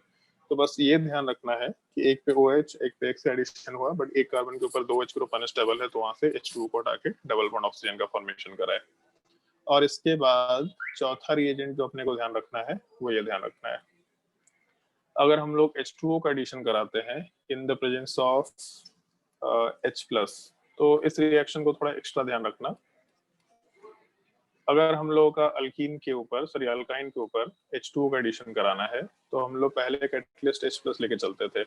तो बस ये ध्यान रखना है कि एक पे OH एक पे X एडिशन हुआ बट एक कार्बन के ऊपर 2 H ग्रुप अनस्टेबल है तो वहां से H2O को हटा के डबल बॉन्ड ऑक्सीजन का फॉर्मेशन कराए। और इसके बाद चौथा रिएजेंट जो अपने को ध्यान रखना है वो ये ध्यान रखना है, अगर हम लोग H2O का एडिशन कराते हैं इन द प्रेजेंस ऑफ H+, तो इस रिएक्शन को थोड़ा एक्स्ट्रा ध्यान रखना। अगर हम लोगों का अल्कीन के ऊपर सॉरी अल्काइन के ऊपर H2O का एडिशन कराना है तो हम लोग पहले कैटलिस्ट H+ लेके चलते थे,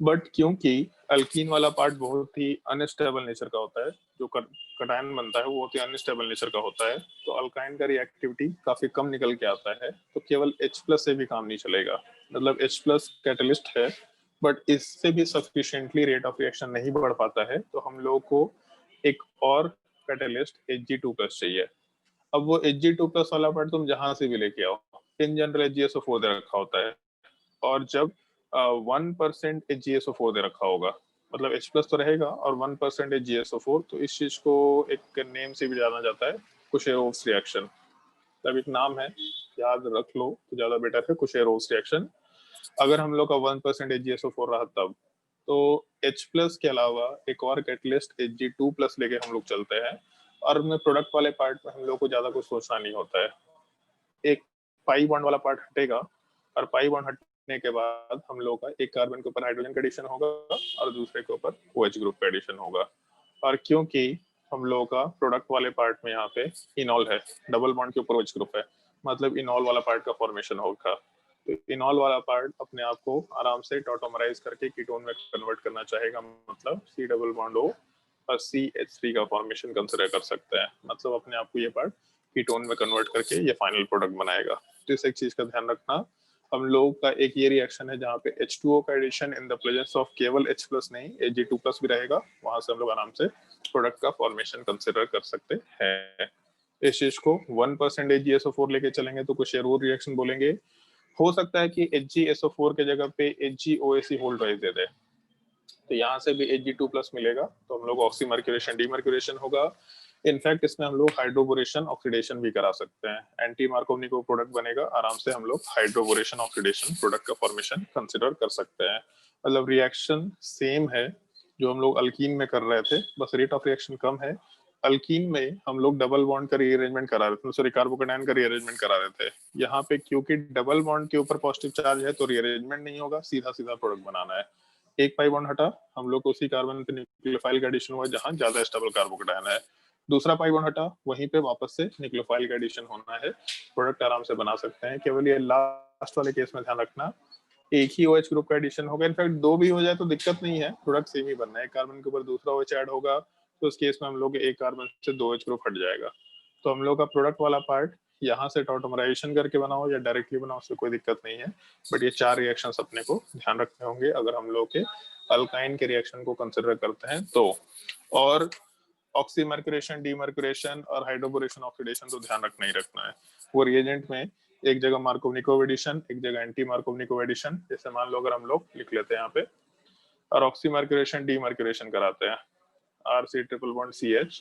बट क्योंकि अल्कीन वाला पार्ट बहुत ही अनस्टेबल नेचर का होता है, जो कटायन बनता है वो बहुत ही अनस्टेबल नेचर का होता है, तो अल्काइन का रिएक्टिविटी काफी कम निकल के आता है, तो केवल H+ से भी काम नहीं चलेगा। मतलब H+ कैटलिस्ट है बट इससे भी सफिशिएंटली रेट ऑफ रिएक्शन नहीं बढ़ पाता है, तो हम लोग को एक और कैटलिस्ट Hg2+ चाहिए। अब वो Hg2+ वाला पार्ट तुम जहां से भी लेके आओ, इन जनरल HgSO4 दे रखा होता है, और जब 1% HgSO4 दे रखा होगा, मतलब H+ तो रहेगा और 1% HgSO4, तो इस चीज को एक नेम से भी जाना जाता है कुशेरोव्स रिएक्शन। तब एक नाम है, याद रख लो तो ज्यादा बेटर है, कुशेरोव्स रिएक्शन। अगर हम लोग का 1% HgSO4 रहा तब, तो H+ के अलावा एक और कैटलिस्ट Hg2+ लेके हम लोग चलते हैं, और में प्रोडक्ट वाले पार्ट में हम लोग को ज्यादा कुछ सोचना नहीं होता है। एक पाई बॉन्ड वाला पार्ट हटेगा और पाई बॉन्ड हटने के बाद हम लोग का एक कार्बन के ऊपर हाइड्रोजन का एडिशन होगा और दूसरे के ऊपर OH ग्रुप का एडिशन होगा। और क्योंकि हम लोगों का प्रोडक्ट वाले पार्ट में यहाँ पे इनॉल है, डबल बॉन्ड के ऊपर OH ग्रुप है, मतलब इनॉल वाला पार्ट का फॉर्मेशन होगा, तो इनॉल वाला पार्ट अपने आप को आराम से टॉटोमराइज करके कीटोन में कन्वर्ट करना चाहेगा, मतलब C डबल बॉन्ड O और CH3 का फॉर्मेशन कंसिडर कर सकते हैं, मतलब अपने आप को ये पार्ट कीटोन में कन्वर्ट करके ये फाइनल प्रोडक्ट बनाएगा। तो इस एक चीज का ध्यान रखना, हम लोग का एक ये रिएक्शन है जहाँ पे H2O का addition in the presence of केवल H+ नहीं Hg2+ भी रहेगा, वहां से हम लोग आराम से प्रोडक्ट का फॉर्मेशन कंसिडर कर सकते हैं। इस चीज को 1% HgSO4 लेके चलेंगे तो कुछ शेरवुड रिएक्शन बोलेंगे, हो सकता है कि HgSO4 के जगह पे HgOAC होल्ड राइज दे दे, तो यहाँ से भी Hg2+ मिलेगा, तो हम लोग ऑक्सीमर्क्यूरेशन डीमर्क्यूरेशन होगा। इनफैक्ट इसमें हम लोग हाइड्रोबोरेशन ऑक्सीडेशन भी करा सकते हैं, एंटी मार्कोवनिको प्रोडक्ट बनेगा, आराम से हम लोग हाइड्रोबोरेशन ऑक्सीडेशन प्रोडक्ट का फॉर्मेशन कंसिडर कर सकते हैं। मतलब रिएक्शन सेम है जो हम लोग अल्कीन में कर रहे थे, बस रेट ऑफ रिएक्शन कम है। अल्कीन में हम लोग डबल बॉन्ड का रीअरेंजमेंट करा रहे थे, सॉरी कार्बोकेटायन का रीअरेंजमेंट करा रहे थे। यहाँ पे क्योंकि डबल बॉन्ड के ऊपर पॉजिटिव चार्ज है तो रीअरेंजमेंट नहीं होगा, सीधा सीधा प्रोडक्ट बनाना है। एक पाई बॉन्ड हटा, हम लोग को उसी कार्बन पे न्यूक्लियोफाइल का एडिशन हुआ जहां ज्यादा स्टेबल कार्बोकेटायन है, दूसरा पाई बॉन्ड हटा, वहीं पे वापस से न्यूक्लियोफाइल का एडिशन होना है, प्रोडक्ट आराम से बना सकते हैं। केवल ये लास्ट वाले केस में ध्यान रखना, एक ही OH ग्रुप का एडिशन होगा, इनफैक्ट 2 भी हो जाए तो दिक्कत नहीं है, प्रोडक्ट सेम ही बनना है, एक कार्बन के ऊपर दूसरा OH ऐड होगा तो उस केस में हम लोग एक कार्बन से 2 OH ग्रुप हट जाएगा। तो हम लोग का प्रोडक्ट वाला पार्ट यहाँ से टॉटोमराइजेशन करके बनाओ या डायरेक्टली बनाओ, उससे कोई दिक्कत नहीं है, बट ये 4 रिएक्शंस अपने को ध्यान रखने होंगे अगर हम लोग के अल्काइन के रिएक्शन को कंसिडर करते हैं तो। और ऑक्सीमर्क्यूरेशन, डीमर्क्यूरेशन और हाइड्रोबोरेशन ऑक्सीडेशन तो ध्यान रखना ही रखना है। वो रिएजेंट में एक जगह मार्कोवनिकोव एडिशन, एक जगह एंटी मार्कोवनिकोव एडिशन, जैसे मान लो अगर हम लोग लिख लेते हैं यहाँ पे, और ऑक्सीमर्क्यूरेशन डीमर्क्यूरेशन कराते हैं RC ट्रिपल बॉन्ड CH।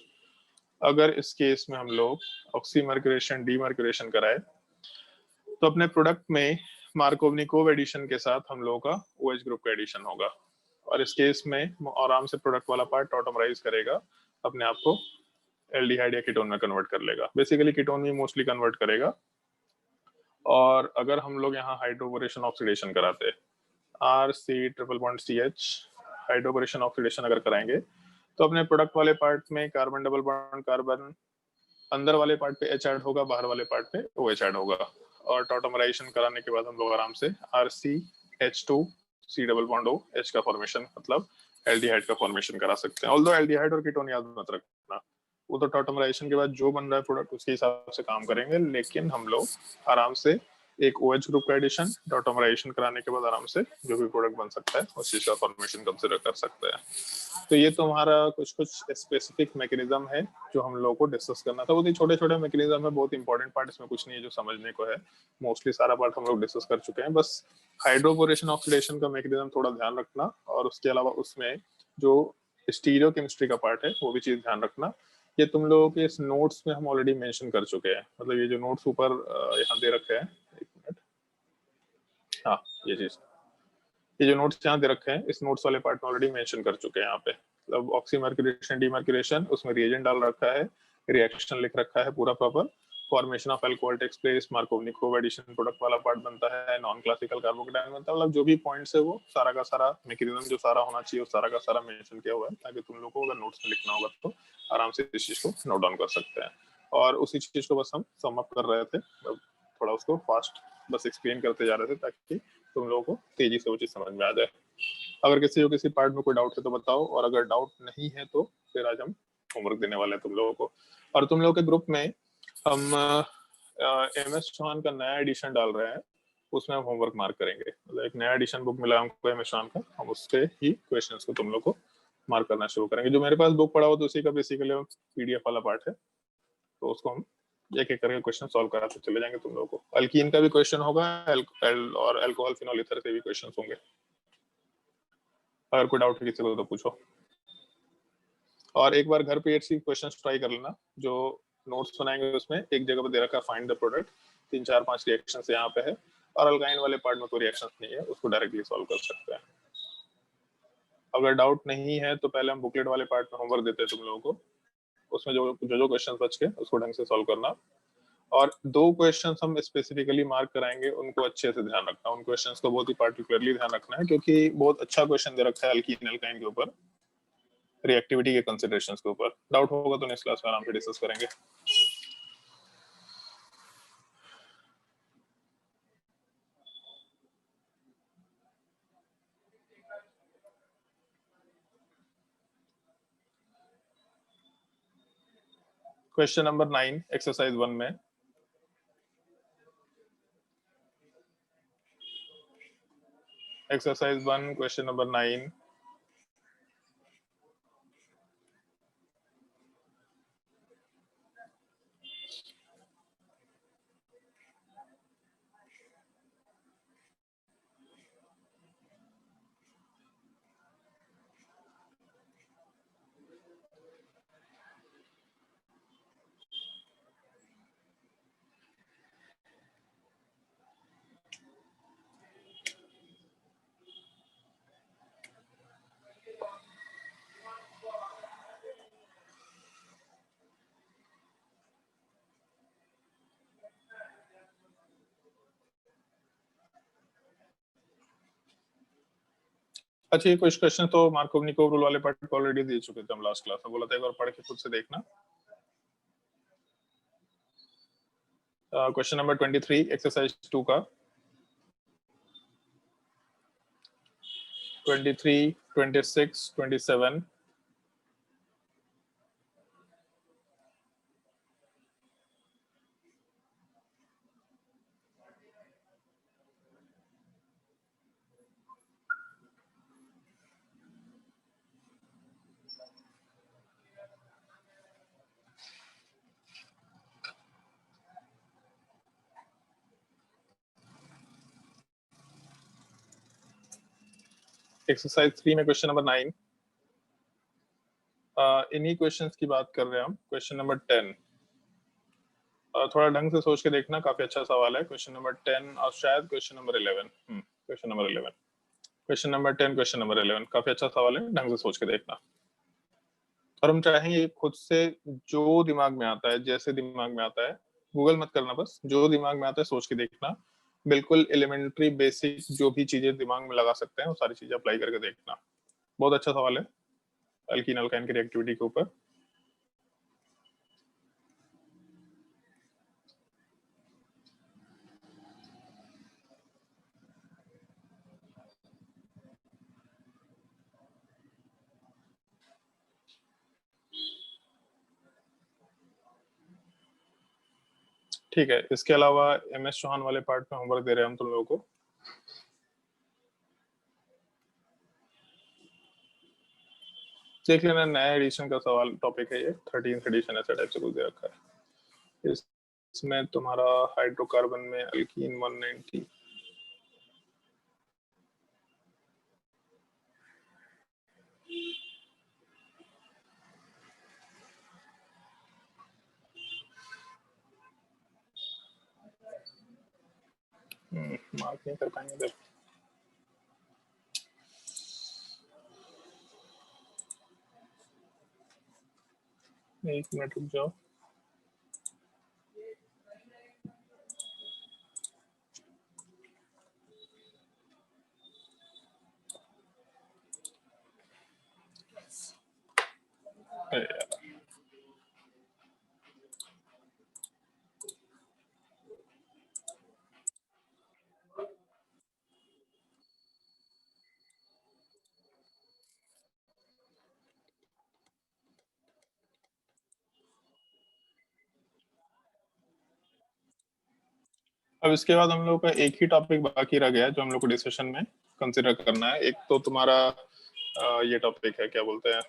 अगर इस केस में हम लोग ऑक्सीमर्क्यूरेशन डीमर्क्यूरेशन कराए तो अपने प्रोडक्ट में मार्कोवनिकोव एडिशन के साथ हम लोगों का OH ग्रुप का एडिशन होगा, और इस केस में आराम से प्रोडक्ट वाला पार्ट टॉटोमराइज करेगा, अपने आप को एल्डिहाइड या कीटोन में कन्वर्ट कर लेगा, बेसिकली कीटोन में मोस्टली कन्वर्ट करेगा। और अगर हम लोग यहाँ हाइड्रोबोरेशन ऑक्सीडेशन कराते RC triple bond CH hydroboration oxidation अगर कराएंगे तो अपने प्रोडक्ट वाले पार्ट में कार्बन डबल बॉन्ड कार्बन, अंदर वाले पार्ट पे H ऐड होगा, बाहर वाले पार्ट पे OH ऐड होगा। और टॉटमराइजेशन कराने के बाद हम लोग आराम से RCH2 C double bond O H का फॉर्मेशन मतलब एल्डिहाइड का फॉर्मेशन करा सकते हैं। ऑल्दो एल्डिहाइड और कीटोन याद मत रखना, वो तो टॉटमराइजेशन के बाद जो बन रहा है प्रोडक्ट उसके हिसाब से काम करेंगे, लेकिन हम लोग आराम से एक OH ग्रुप का एडिशन टॉटमराइजेशन कराने के बाद आराम से जो भी प्रोडक्ट बन सकता है उस चीज का फॉर्मेशन कंसिडर कर सकते हैं। तो ये तुम्हारा कुछ स्पेसिफिक मैकेनिज्म है जो हम लोगों को डिस्कस करना था। बहुत ही छोटे छोटे मैकेनिज्म है, बहुत इंपॉर्टेंट पार्ट इसमें कुछ नहीं है जो समझने को है, मोस्टली सारा पार्ट हम लोग डिस्कस कर चुके हैं। बस हाइड्रोपोरेशन ऑक्सीडेशन का मैकेनिज्म थोड़ा ध्यान रखना, और उसके अलावा उसमें जो स्टीरियो केमिस्ट्री का पार्ट है वो भी चीज ध्यान रखना। ये तुम लोगों के इस नोट्स में हम ऑलरेडी मेंशन कर चुके हैं, मतलब ये जो नोट्स ऊपर यहाँ दे रखे हैं, एक मिनट, हाँ ये चीज, ये जो नोट्स यहाँ दे रखे हैं इस नोट्स वाले पार्ट में ऑलरेडी मेंशन कर चुके हैं। यहाँ पे मतलब ऑक्सीमर्क्यूरेशन डीमर्क्यूरेशन, उसमें रिएजेंट डाल रखा है, रिएक्शन लिख रखा है पूरा proper, formation of alcohol takes place, Markovnikov addition product वाला पार्ट बनता है, नॉन क्लासिकल कार्बोकेटायन बनता है, मतलब जो भी पॉइंट्स है वो सारा का सारा मैकेनिज्म जो सारा होना चाहिए वो सारा का सारा मेंशन किया हुआ है, ताकि तुम लोगों को अगर नोट्स में लिखना होगा तो आराम से इस चीज को नोट डाउन कर सकते हैं। और उसी चीज को बस हम सम अप कर रहे थे, थोड़ा उसको फास्ट बस एक्सप्लेन करते जा रहे थे ताकि तुम लोगों को तेजी से वो चीज समझ में आ जाए। अगर किसी पार्ट में कोई डाउट है तो बताओ, और अगर डाउट नहीं है तो फिर आज हम होमवर्क देने वाले हैं तुम लोगों को। और तुम लोगों के ग्रुप में हम MS चौहान का नया एडिशन डाल रहे हैं, उसमें हम होमवर्क मार्क करेंगे। मतलब एक नया एडिशन बुक मिला हमको MS चौहान का, हम उससे ही क्वेश्चंस को तुम लोग को मार्क करना शुरू करेंगे। जो मेरे पास बुक पड़ा हो तो उसी का बेसिकली PDF वाला पार्ट है, तो उसको हम एक एक करके क्वेश्चन सॉल्व कराते चले जाएंगे तुम लोगों को। अल्कीन का भी क्वेश्चन होगा, और अल्कोहल फिनोल ईथर के भी क्वेश्चंस होंगे। अगर कोई डाउट है किसी को तो पूछो। और एक बार घर पे ये क्वेश्चंस ट्राई कर लेना, जो नोट्स बनाएंगे उसमें एक जगह पे दे रखा है फाइंड द प्रोडक्ट, 3 4 5 रिएक्शंस यहाँ पे है, और अल्काइन वाले पार्ट में कोई रिएक्शंस नहीं है, उसको डायरेक्टली सॉल्व कर सकते हैं। अगर डाउट नहीं है तो पहले हम बुकलेट वाले पार्ट में होमवर्क देते हैं तुम लोगों को, उसमें जो जो क्वेश्चन बच के उसको ढंग से सॉल्व करना। और 2 क्वेश्चंस हम स्पेसिफिकली मार्क कराएंगे, उनको अच्छे से ध्यान रखना, उन क्वेश्चंस को बहुत ही पार्टिकुलरली ध्यान रखना है, क्योंकि बहुत अच्छा क्वेश्चन दे रखा है अल्कीन अल्काइन के ऊपर, रिएक्टिविटी के कंसीडरेशंस के ऊपर। डाउट होगा तो नेक्स्ट क्लास में आराम से डिस्कस करेंगे। क्वेश्चन नंबर 9 एक्सरसाइज 1 में एक्सरसाइज 1 क्वेश्चन नंबर 9, अच्छा ये कुछ क्वेश्चन तो मार्कोव-निकोव रूल वाले पार्ट को ऑलरेडी दे चुके थे हम लास्ट क्लास में, बोला था एक बार पढ़ के खुद से देखना। क्वेश्चन नंबर 23 एक्सरसाइज 2 का 23, 26, 27, एक्सरसाइज 3 में क्वेश्चन नंबर 9, इन्हीं क्वेश्चंस की बात कर रहे हैं हम। क्वेश्चन नंबर 10, थोड़ा ढंग से सोच के देखना, काफी अच्छा सवाल है। क्वेश्चन नंबर 10 और शायद question number 11, question number 11, question number 10, question number 11, काफी अच्छा सवाल है, ढंग से सोच के देखना। और हम चाहेंगे खुद से जो दिमाग में आता है, जैसे दिमाग में आता है, गूगल मत करना, बस जो दिमाग में आता है सोच के देखना। बिल्कुल एलिमेंट्री बेसिक जो भी चीजें दिमाग में लगा सकते हैं वो सारी चीजें अप्लाई करके देखना। बहुत अच्छा सवाल है अल्कीन अल्काइन की रिएक्टिविटी के ऊपर। ठीक है, इसके अलावा MS चौहान वाले पार्ट में होमवर्क दे रहे हैं हम तुम लोगों को। देख लेना, नया एडिशन का सवाल टॉपिक है ये, 13th एडिशन ऐसा टाइप से कुछ दे रखा है। इसमें तुम्हारा हाइड्रोकार्बन में अल्कीन 190, मार्क नहीं कर पाएंगे इधर। एक मिनट रुक जाओ। अरे यार, अब इसके बाद हम लोग का एक ही टॉपिक बाकी रह गया जो हम लोग को डिस्कशन में कंसिडर करना है। एक तो तुम्हारा ये टॉपिक है, क्या बोलते हैं,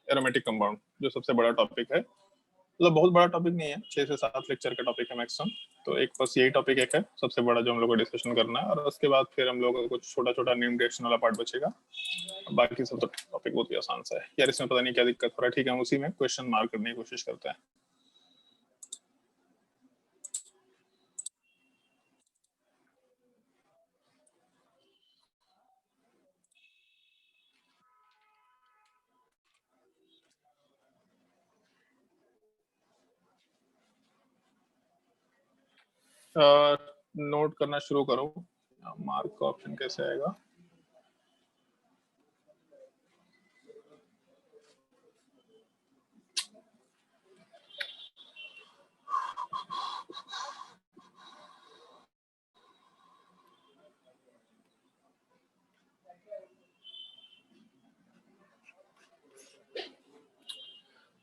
एरोमेटिक कंपाउंड, जो सबसे बड़ा टॉपिक है। मतलब बहुत बड़ा टॉपिक नहीं है, 6 से 7 लेक्चर का टॉपिक है मैक्सिमम। तो एक बस यही टॉपिक एक है सबसे बड़ा जो हम लोग को डिस्कशन करना है, और उसके बाद फिर हम लोग को कुछ छोटा छोटा नेम रिएक्शन वाला पार्ट बचेगा। बाकी सब तो टॉपिक बहुत ही आसान सा है यार, इसमें पता नहीं क्या दिक्कत हो रहा है। ठीक है, हम उसी में क्वेश्चन मार्क करने की कोशिश करते हैं। नोट करना शुरू करो, मार्क का ऑप्शन कैसे आएगा।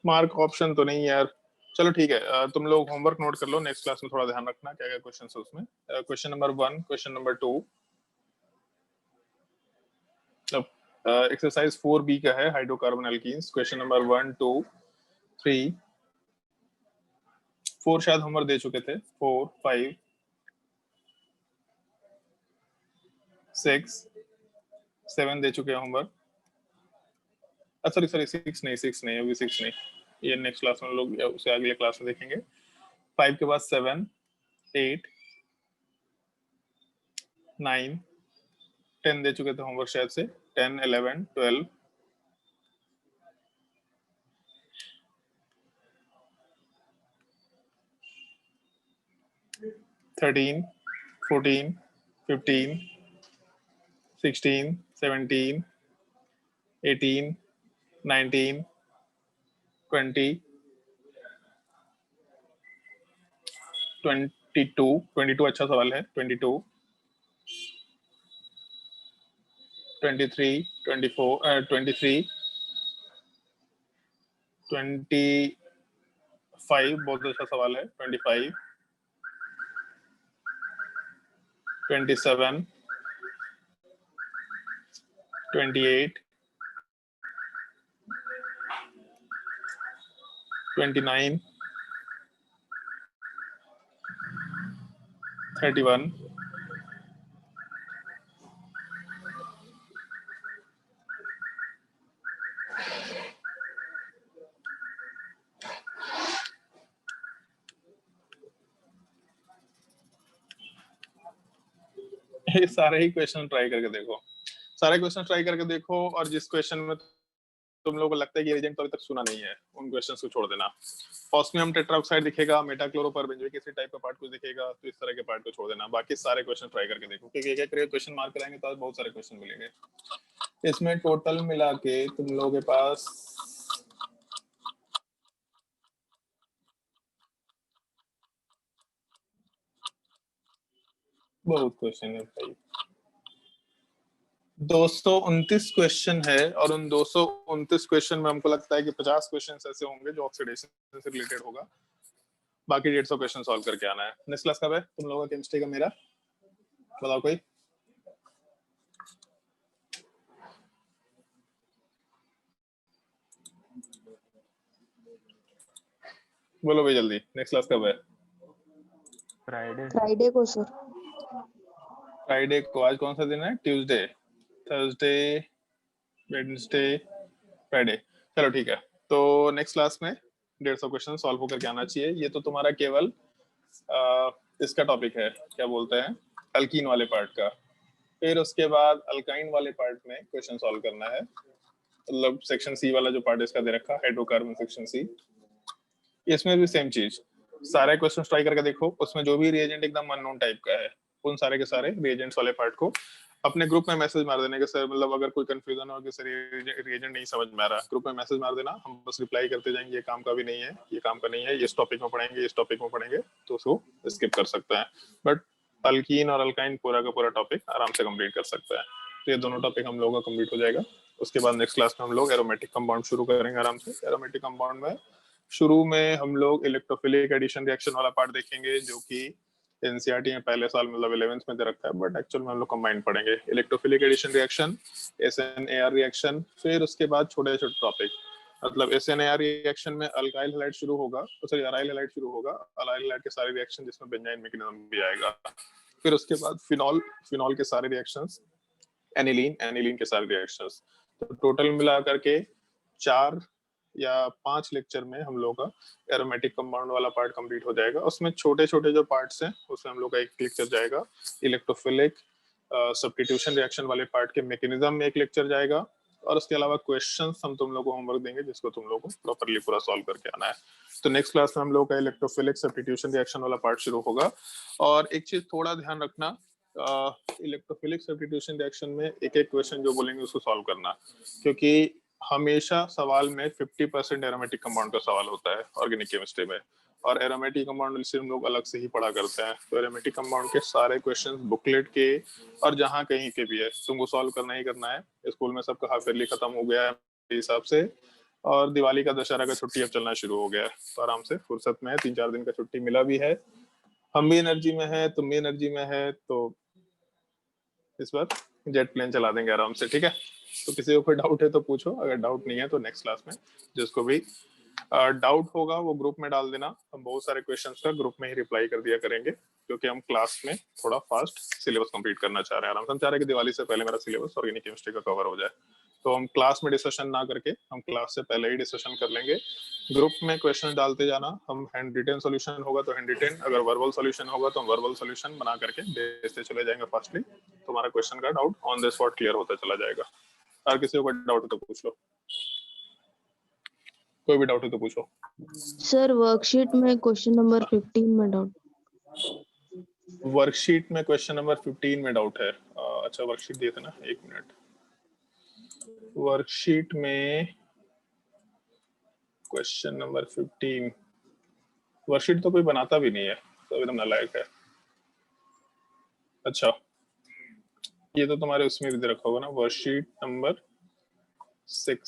मार्क ऑप्शन तो नहीं यार। चलो ठीक है, तुम लोग होमवर्क नोट कर लो, नेक्स्ट क्लास में थोड़ा ध्यान रखना क्या क्या क्वेश्चन है उसमें। Question number 1, question number 2, exercise 4B का है हाइड्रोकार्बन एल्कीन्स। क्वेश्चन नंबर 1, 2, 3, 4 शायद होमवर्क दे चुके थे। 4, 5, 6, 7 दे चुके हैं होमवर्क। सॉरी सॉरी, 6 नहीं, अभी 6 नहीं, ये नेक्स्ट क्लास में लोग उसे अगले क्लास में देखेंगे। 5 के बाद 7, 8, 9, 10 दे चुके थे होमवर्क शायद से। 10, 11, 12, 13, 14, 15, 16, 17, 18, 19, 20, 22 अच्छा सवाल है। 22, 23, 24, 23, 25 बहुत अच्छा सवाल है। 25, 27, 28, 29, 31, ये सारे ही क्वेश्चन ट्राई करके देखो, सारे क्वेश्चन ट्राई करके देखो, और जिस क्वेश्चन में तुम लोगों को लगता है कि रिएजेंट तो अभी तक सुना नहीं है, उन क्वेश्चंस को छोड़ देना। ऑस्मियम टेट्राऑक्साइड दिखेगा, मेटाक्लोरोपरबेंजोइक एसिड टाइप का पार्ट कुछ दिखेगा, तो इस तरह के पार्ट को छोड़ देना। बाकी सारे क्वेश्चन ट्राई करके देखो, क्योंकि एक एक करके क्वेश्चन मार्क कराएंगे तो आज बहुत सारे क्वेश्चन मिलेंगे। इसमें टोटल मिला के तुम लोगों के पास बहुत क्वेश्चन है भाई, 229 क्वेश्चन है, और उन 229 क्वेश्चन में हमको लगता है कि 50 क्वेश्चन ऐसे होंगे जो ऑक्सीडेशन से रिलेटेड होगा, बाकी 150 क्वेश्चन सॉल्व करके आना है। नेक्स्ट क्लास कब है तुम लोगों का केमिस्ट्री का? मेरा बताओ कोई। बोलो भाई जल्दी, नेक्स्ट क्लास कब है? फ्राइडे को सर। फ्राइडे को। आज कौन सा दिन है? Tuesday, Thursday, Wednesday, Friday. चलो ठीक है, तो नेक्स्ट क्लास में 150 क्वेश्चन सॉल्व होकर के आना चाहिए। ये तो तुम्हारा केवल इसका टॉपिक है, क्या बोलते हैं, अल्कीन वाले पार्ट का। फिर उसके बाद अल्काइन वाले पार्ट में क्वेश्चन सॉल्व करना है, मतलब सेक्शन सी वाला जो पार्ट इसका दे रखा है, हाइड्रोकार्बन सेक्शन सी। इसमें भी सेम चीज, सारे क्वेश्चन ट्राई करके देखो, उसमें जो भी रिएजेंट एकदम अननोन टाइप का है, उन सारे के सारे रिएजेंट्स वाले पार्ट को अपने ग्रुप में मैसेज मार देने के सर, मतलब अगर कोई कंफ्यूजन हो कि सर ये रिएजेंट नहीं समझ में आ रहा, ग्रुप में मैसेज मार देना, हम बस रिप्लाई करते जाएंगे, ये काम का भी नहीं है, ये काम का नहीं है, इस टॉपिक में पढ़ेंगे, इस टॉपिक में पढ़ेंगे, तो उसको स्किप कर सकते हैं। बट अल्कीन और अल्काइन पूरा का पूरा टॉपिक आराम से कंप्लीट कर सकते हैं। तो ये दोनों टॉपिक हम लोगों का कंप्लीट हो जाएगा। उसके बाद नेक्स्ट क्लास में हम लोग एरोमेटिक कंपाउंड शुरू करेंगे आराम से। एरोमेटिक कंपाउंड में शुरू में हम लोग इलेक्ट्रोफिलिक एडिशन रिएक्शन वाला पार्ट देखेंगे, जो कि एनसीईआरटी में पहले साल मतलब 11th में दे रखा है, बट एक्चुअल में हम लोग कंबाइन पढ़ेंगे इलेक्ट्रोफिलिक एडिशन रिएक्शन, एसएनएआर रिएक्शन। फिर उसके बाद छोटे छोटे टॉपिक, मतलब एसएनएआर रिएक्शन में अल्काइल हैलाइड शुरू होगा, तो सॉरी अराइल हैलाइड शुरू होगा, अराइल हैलाइड के सारे रिएक्शन जिसमें बेंजाइन मैकेनिज्म भी आएगा। फिर उसके बाद फिनॉल, फिनॉल के सारे रिएक्शंस, एनिलीन, एनिलीन के सारे रिएक्शंस। तो टोटल मिला करके 4 या 5 लेक्चर में हम लोग का एरोमेटिक कंपाउंड वाला पार्ट कंप्लीट हो जाएगा। उसमें छोटे छोटे जो पार्ट्स हैं उसमें हम लोग का एक लेक्चर जाएगा, इलेक्ट्रोफिलिक सब्स्टिट्यूशन रिएक्शन वाले पार्ट के मैकेनिज्म में एक लेक्चर जाएगा, और उसके अलावा क्वेश्चंस हम तुम लोगों को होमवर्क देंगे जिसको तुम लोगों को प्रॉपर्ली पूरा सॉल्व करके आना है। तो नेक्स्ट क्लास में हम लोग का इलेक्ट्रोफिलिक सब्स्टिट्यूशन रिएक्शन वाला पार्ट शुरू होगा। और एक चीज थोड़ा ध्यान रखना, इलेक्ट्रोफिलिक सब्स्टिट्यूशन रिएक्शन में एक एक क्वेश्चन जो बोलेंगे उसको सॉल्व करना, क्योंकि हमेशा सवाल में 50% एरोमेटिक कंपाउंड का सवाल होता है ऑर्गेनिक केमिस्ट्री में, और एरोमेटिक कंपाउंड से हम लोग अलग से ही पढ़ा करते हैं। तो एरोमेटिक कंपाउंड के सारे क्वेश्चंस बुकलेट के और जहाँ कहीं के भी है तुमको सॉल्व करना ही करना है। स्कूल में सबका हाफ ईयरली खत्म हो गया है मेरे हिसाब से, और दिवाली का दशहरा का छुट्टी अब चलना शुरू हो गया है, तो आराम से फुर्सत में है, 3-4 दिन का छुट्टी मिला भी है, हम भी एनर्जी में है, तुम भी एनर्जी में है, तो इस बार जेट प्लेन चला देंगे आराम से, ठीक है। तो किसी को कोई डाउट है तो पूछो, अगर डाउट नहीं है तो नेक्स्ट क्लास में जिसको भी डाउट होगा वो ग्रुप में डाल देना, हम बहुत सारे क्वेश्चंस का ग्रुप में ही रिप्लाई कर दिया करेंगे, क्योंकि हम क्लास में थोड़ा फास्ट सिलेबस कंप्लीट करना चाह रहे हैं। आराम से हम चाह रहे हैं कि दिवाली से पहले मेरा सिलेबस ऑर्गेनिक केमिस्ट्री का कवर हो जाए, तो हम क्लास में डिस्कशन ना करके हम क्लास से पहले ही डिस्कशन कर लेंगे। ग्रुप में क्वेश्चन डालते जाना, हम हैंड रिटन सॉल्यूशन होगा तो हैंड रिटन, अगर वर्बल सॉल्यूशन होगा तो हम वर्बल सॉल्यूशन बना करके भेजते चले जाएंगे फास्टली, तुम्हारा क्वेश्चन का doubt on the spot clear होता चला जाएगा। और किसी को डाउट हो तो पूछ लो, कोई भी डाउट हो तो पूछो। सर वर्कशीट में क्वेश्चन नंबर 15 में डाउट। वर्कशीट में क्वेश्चन नंबर 15 में डाउट है? अच्छा वर्कशीट दिए थे ना, एक मिनट। वर्कशीट में क्वेश्चन नंबर 15, वर्कशीट तो कोई बनाता भी नहीं है, तो एकदम नालायक है। अच्छा ये तो तुम्हारे उसमें भी दे रखा होगा ना, वर्कशीट नंबर 6,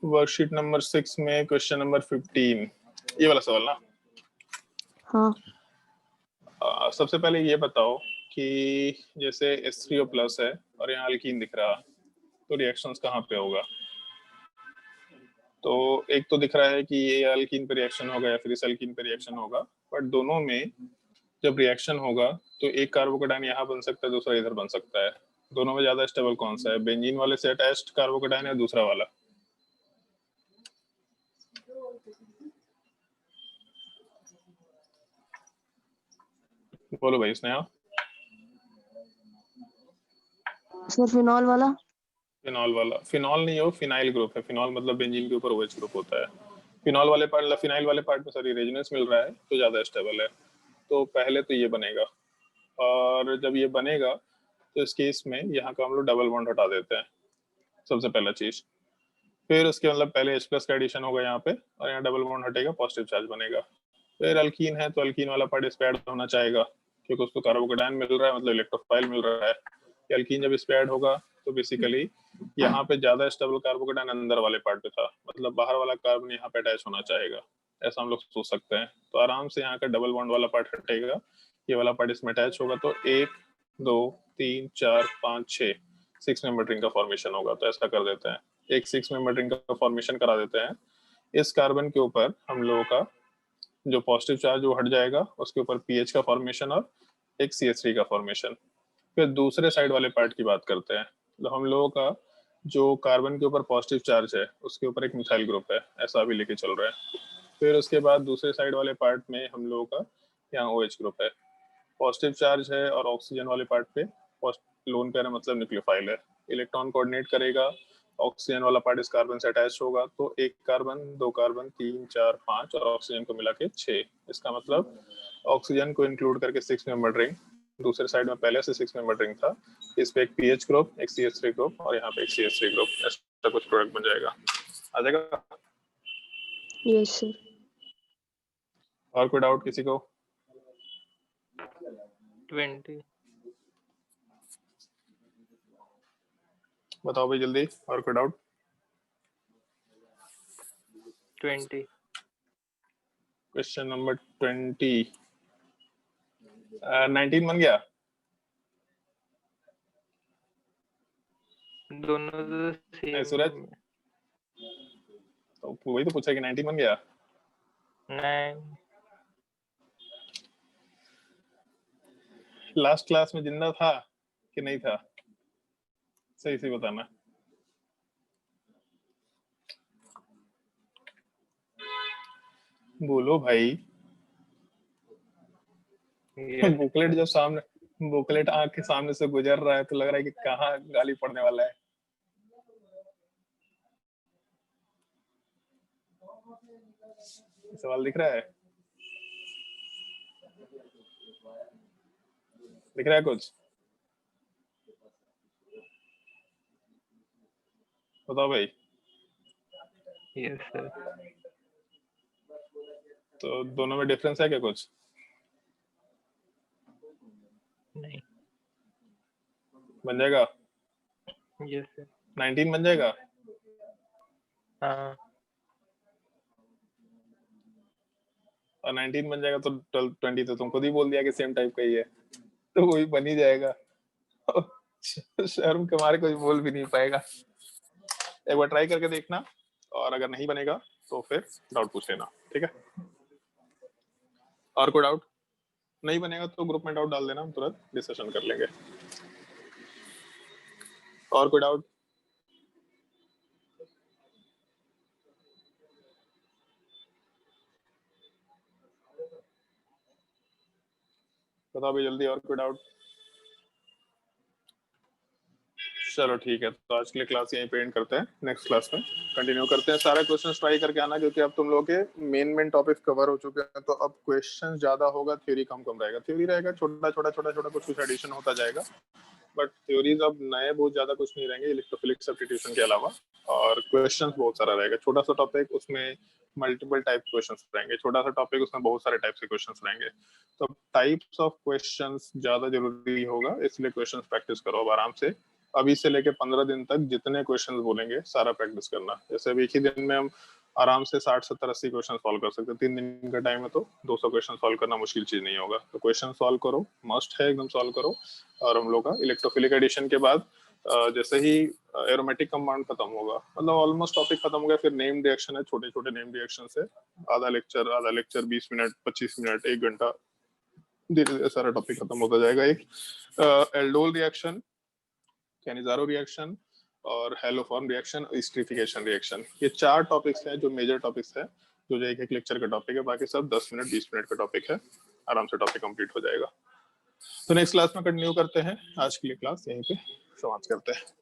वर्कशीट नंबर 6 में क्वेश्चन नंबर 15, ये वाला सवाल ना। हाँ सबसे पहले ये बताओ कि जैसे H3O+ है और यहाँ अल्कीन दिख रहा, तो रिएक्शंस कहाँ पे होगा? तो एक तो दिख रहा है कि ये अल्कीन पे रिएक्शन होगा या फिर इस अल्कीन पे रिएक्शन होगा, बट दोनों में जब रिएक्शन होगा तो एक कार्बोकेटाइन यहाँ बन सकता है, दूसरा इधर बन सकता है। दोनों में ज्यादा स्टेबल कौन सा है, बेंजीन वाले से अटैच्ड कार्बोकेटाइन है दूसरा वाला? बोलो भाई स्नेहा। सर फिनॉल वाला? फिनॉल नहीं हो, फिनाइल ग्रुप है। फिनॉल मतलब बेंजीन के ऊपर OH ग्रुप होता है। फिनॉल वाले पार्ट, फिनाइल वाले पार्ट में सॉरी रेजोनेंस मिल रहा है तो ज्यादा स्टेबल है। तो पहले तो ये बनेगा, और जब ये बनेगा तो इस केस में यहाँ का हम लोग डबल बॉन्ड हटा देते हैं, सबसे पहला चीज। फिर उसके मतलब पहले H+ का एडिशन होगा यहाँ पे, और यहाँ डबल बॉन्ड हटेगा, पॉजिटिव चार्ज बनेगा। फिर अल्कीन है तो अल्कीन वाला पार्ट इस पे ऐड होना चाहेगा, क्योंकि उसको कार्बोकेटायन मिल रहा है, मतलब इलेक्ट्रोफाइल मिल रहा है। अल्कीन जब इस पे ऐड होगा तो बेसिकली यहाँ पे ज्यादा स्टेबल कार्बोकेटायन अंदर वाले पार्ट पे था, मतलब बाहर वाला कार्बन यहाँ पे अटैच होना चाहेगा, ऐसा हम लोग सोच सकते हैं। तो आराम से यहाँ का डबल बॉन्ड वाला पार्ट हटेगा, ये वाला पार्ट इसमें अटैच होगा, तो 1 2 3 4 5 6 6 मेंबर रिंग का फॉर्मेशन होगा। तो ऐसा कर देते हैं, एक 6 मेंबर रिंग का फॉर्मेशन करा देते हैं। इस कार्बन के ऊपर हम लोगों का जो पॉजिटिव चार्ज वो हट जाएगा, उसके ऊपर पीएच का फॉर्मेशन और एक CH3 का फॉर्मेशन। फिर दूसरे साइड वाले पार्ट की बात करते हैं, तो हम लोगों का जो कार्बन के ऊपर पॉजिटिव चार्ज है उसके ऊपर एक मिथाइल ग्रुप है, ऐसा भी लेके चल रहा है। फिर उसके बाद दूसरे साइड वाले पार्ट में हम लोगों का यहाँ OH ग्रुप है, पॉजिटिव चार्ज है, और ऑक्सीजन वाले पार्ट पे लोन पेयर मतलब न्यूक्लियोफाइल है। इलेक्ट्रॉन कोऑर्डिनेट करेगा, ऑक्सीजन वाला पार्ट इस कार्बन से अटैच होगा, तो 1 कार्बन 2 कार्बन 3 4 5 और ऑक्सीजन को मिला के 6। इसका मतलब ऑक्सीजन को इंक्लूड करके 6 मेंबर रिंग। दूसरे साइड में पहले से 6 मेंबर रिंग था, इस पे एक पीएच ग्रुप, एक CH3 ग्रुप, और यहाँ पे एक CH3 ग्रुप, ऐसा कुछ प्रोडक्ट बन जाएगा। आ जाएगा? Yes sir. और कोई डाउट किसी को? 20 बताओ भाई जल्दी, और कोई डाउट? 20 question number 20। 19 बन गया? दोनों तो नहीं, सेम सूरज तो वही तो पूछा कि 19 बन गया। नहीं। लास्ट क्लास में जिंदा था कि नहीं था? सही से बताना। बोलो भाई। बुकलेट जब सामने, बुकलेट आंख के सामने से गुजर रहा है तो लग रहा है कि कहाँ गाली पड़ने वाला है। सवाल दिख रहा है? दिख रहा है कुछ? बताओ भाई। Yes sir. तो दोनों में डिफरेंस है क्या कुछ? नहीं। बन जाएगा? Yes sir. 19 बन जाएगा? हाँ। और 19 बन जाएगा तो 20 तो तुम खुद ही बोल दिया कि सेम टाइप का ही है, तो वही बन ही जाएगा। शर्म के मारे कोई बोल भी नहीं पाएगा। एक बार ट्राई करके देखना, और अगर नहीं बनेगा तो फिर डाउट पूछ लेना, ठीक है? और कोई डाउट? नहीं बनेगा तो ग्रुप में डाउट डाल देना, हम तुरंत डिस्कशन कर लेंगे। और कोई डाउट? बताओ भाई जल्दी, और कोई डाउट? चलो ठीक है, तो आज के लिए क्लास यहीं पे एंड करते हैं, नेक्स्ट क्लास में कंटिन्यू करते हैं। सारे क्वेश्चंस ट्राई करके आना, क्योंकि अब तुम लोग के मेन टॉपिक कवर हो चुके हैं, तो अब क्वेश्चन ज्यादा होगा, थ्योरी कम रहेगा। थ्योरी रहेगा छोटा छोटा कुछ एडिशन होता जाएगा, बट थ्योरीज अब नए बहुत ज्यादा कुछ नहीं रहेंगे इलेक्ट्रोफिलिक सब्स्टिट्यूशन के अलावा। और क्वेश्चंस बहुत सारा रहेगा, छोटा सा टॉपिक, उसमें मल्टीपल टाइप क्वेश्चंस रहेंगे, छोटा सा टॉपिक उसमें बहुत सारे टाइप के क्वेश्चंस रहेंगे। तो टाइप्स ऑफ क्वेश्चंस ज्यादा जरूरी होगा, इसलिए क्वेश्चंस प्रैक्टिस करो अब आराम से। अभी से लेके 15 दिन तक जितने क्वेश्चंस बोलेंगे सारा प्रैक्टिस करना। जैसे अभी एक ही दिन में हम आराम से 60 70 80 क्वेश्चन सॉल्व कर सकते हैं। 3 दिन का टाइम है तो 200 क्वेश्चन सॉल्व करना मुश्किल चीज नहीं होगा। तो क्वेश्चन सॉल्व करो, मस्ट है, एकदम सॉल्व करो। और हम लोग का इलेक्ट्रोफिलिक एडिशन के बाद जैसे ही एरोमेटिक कंपाउंड खत्म होगा, मतलब ऑलमोस्ट टॉपिक खत्म हो गया, फिर नेम रिएक्शन है, छोटे छोटे नेम रिएक्शन है, आधा लेक्चर 20 मिनट 25 मिनट 1 घंटा, धीरे धीरे सारा टॉपिक खत्म होता जाएगा। एक एल्डोल रिएक्शन, कैनिजारो रिएक्शन, और हेलोफॉर्म रिएक्शन, एस्टरिफिकेशन रिएक्शन, ये 4 टॉपिक्स हैं जो मेजर टॉपिक्स हैं, जो एक एक लेक्चर का टॉपिक है। बाकी सब 10 मिनट 20 मिनट का टॉपिक है, आराम से टॉपिक कंप्लीट हो जाएगा। तो नेक्स्ट क्लास में कंटिन्यू करते हैं, आज के लिए क्लास यहीं पे समाप्त करते हैं।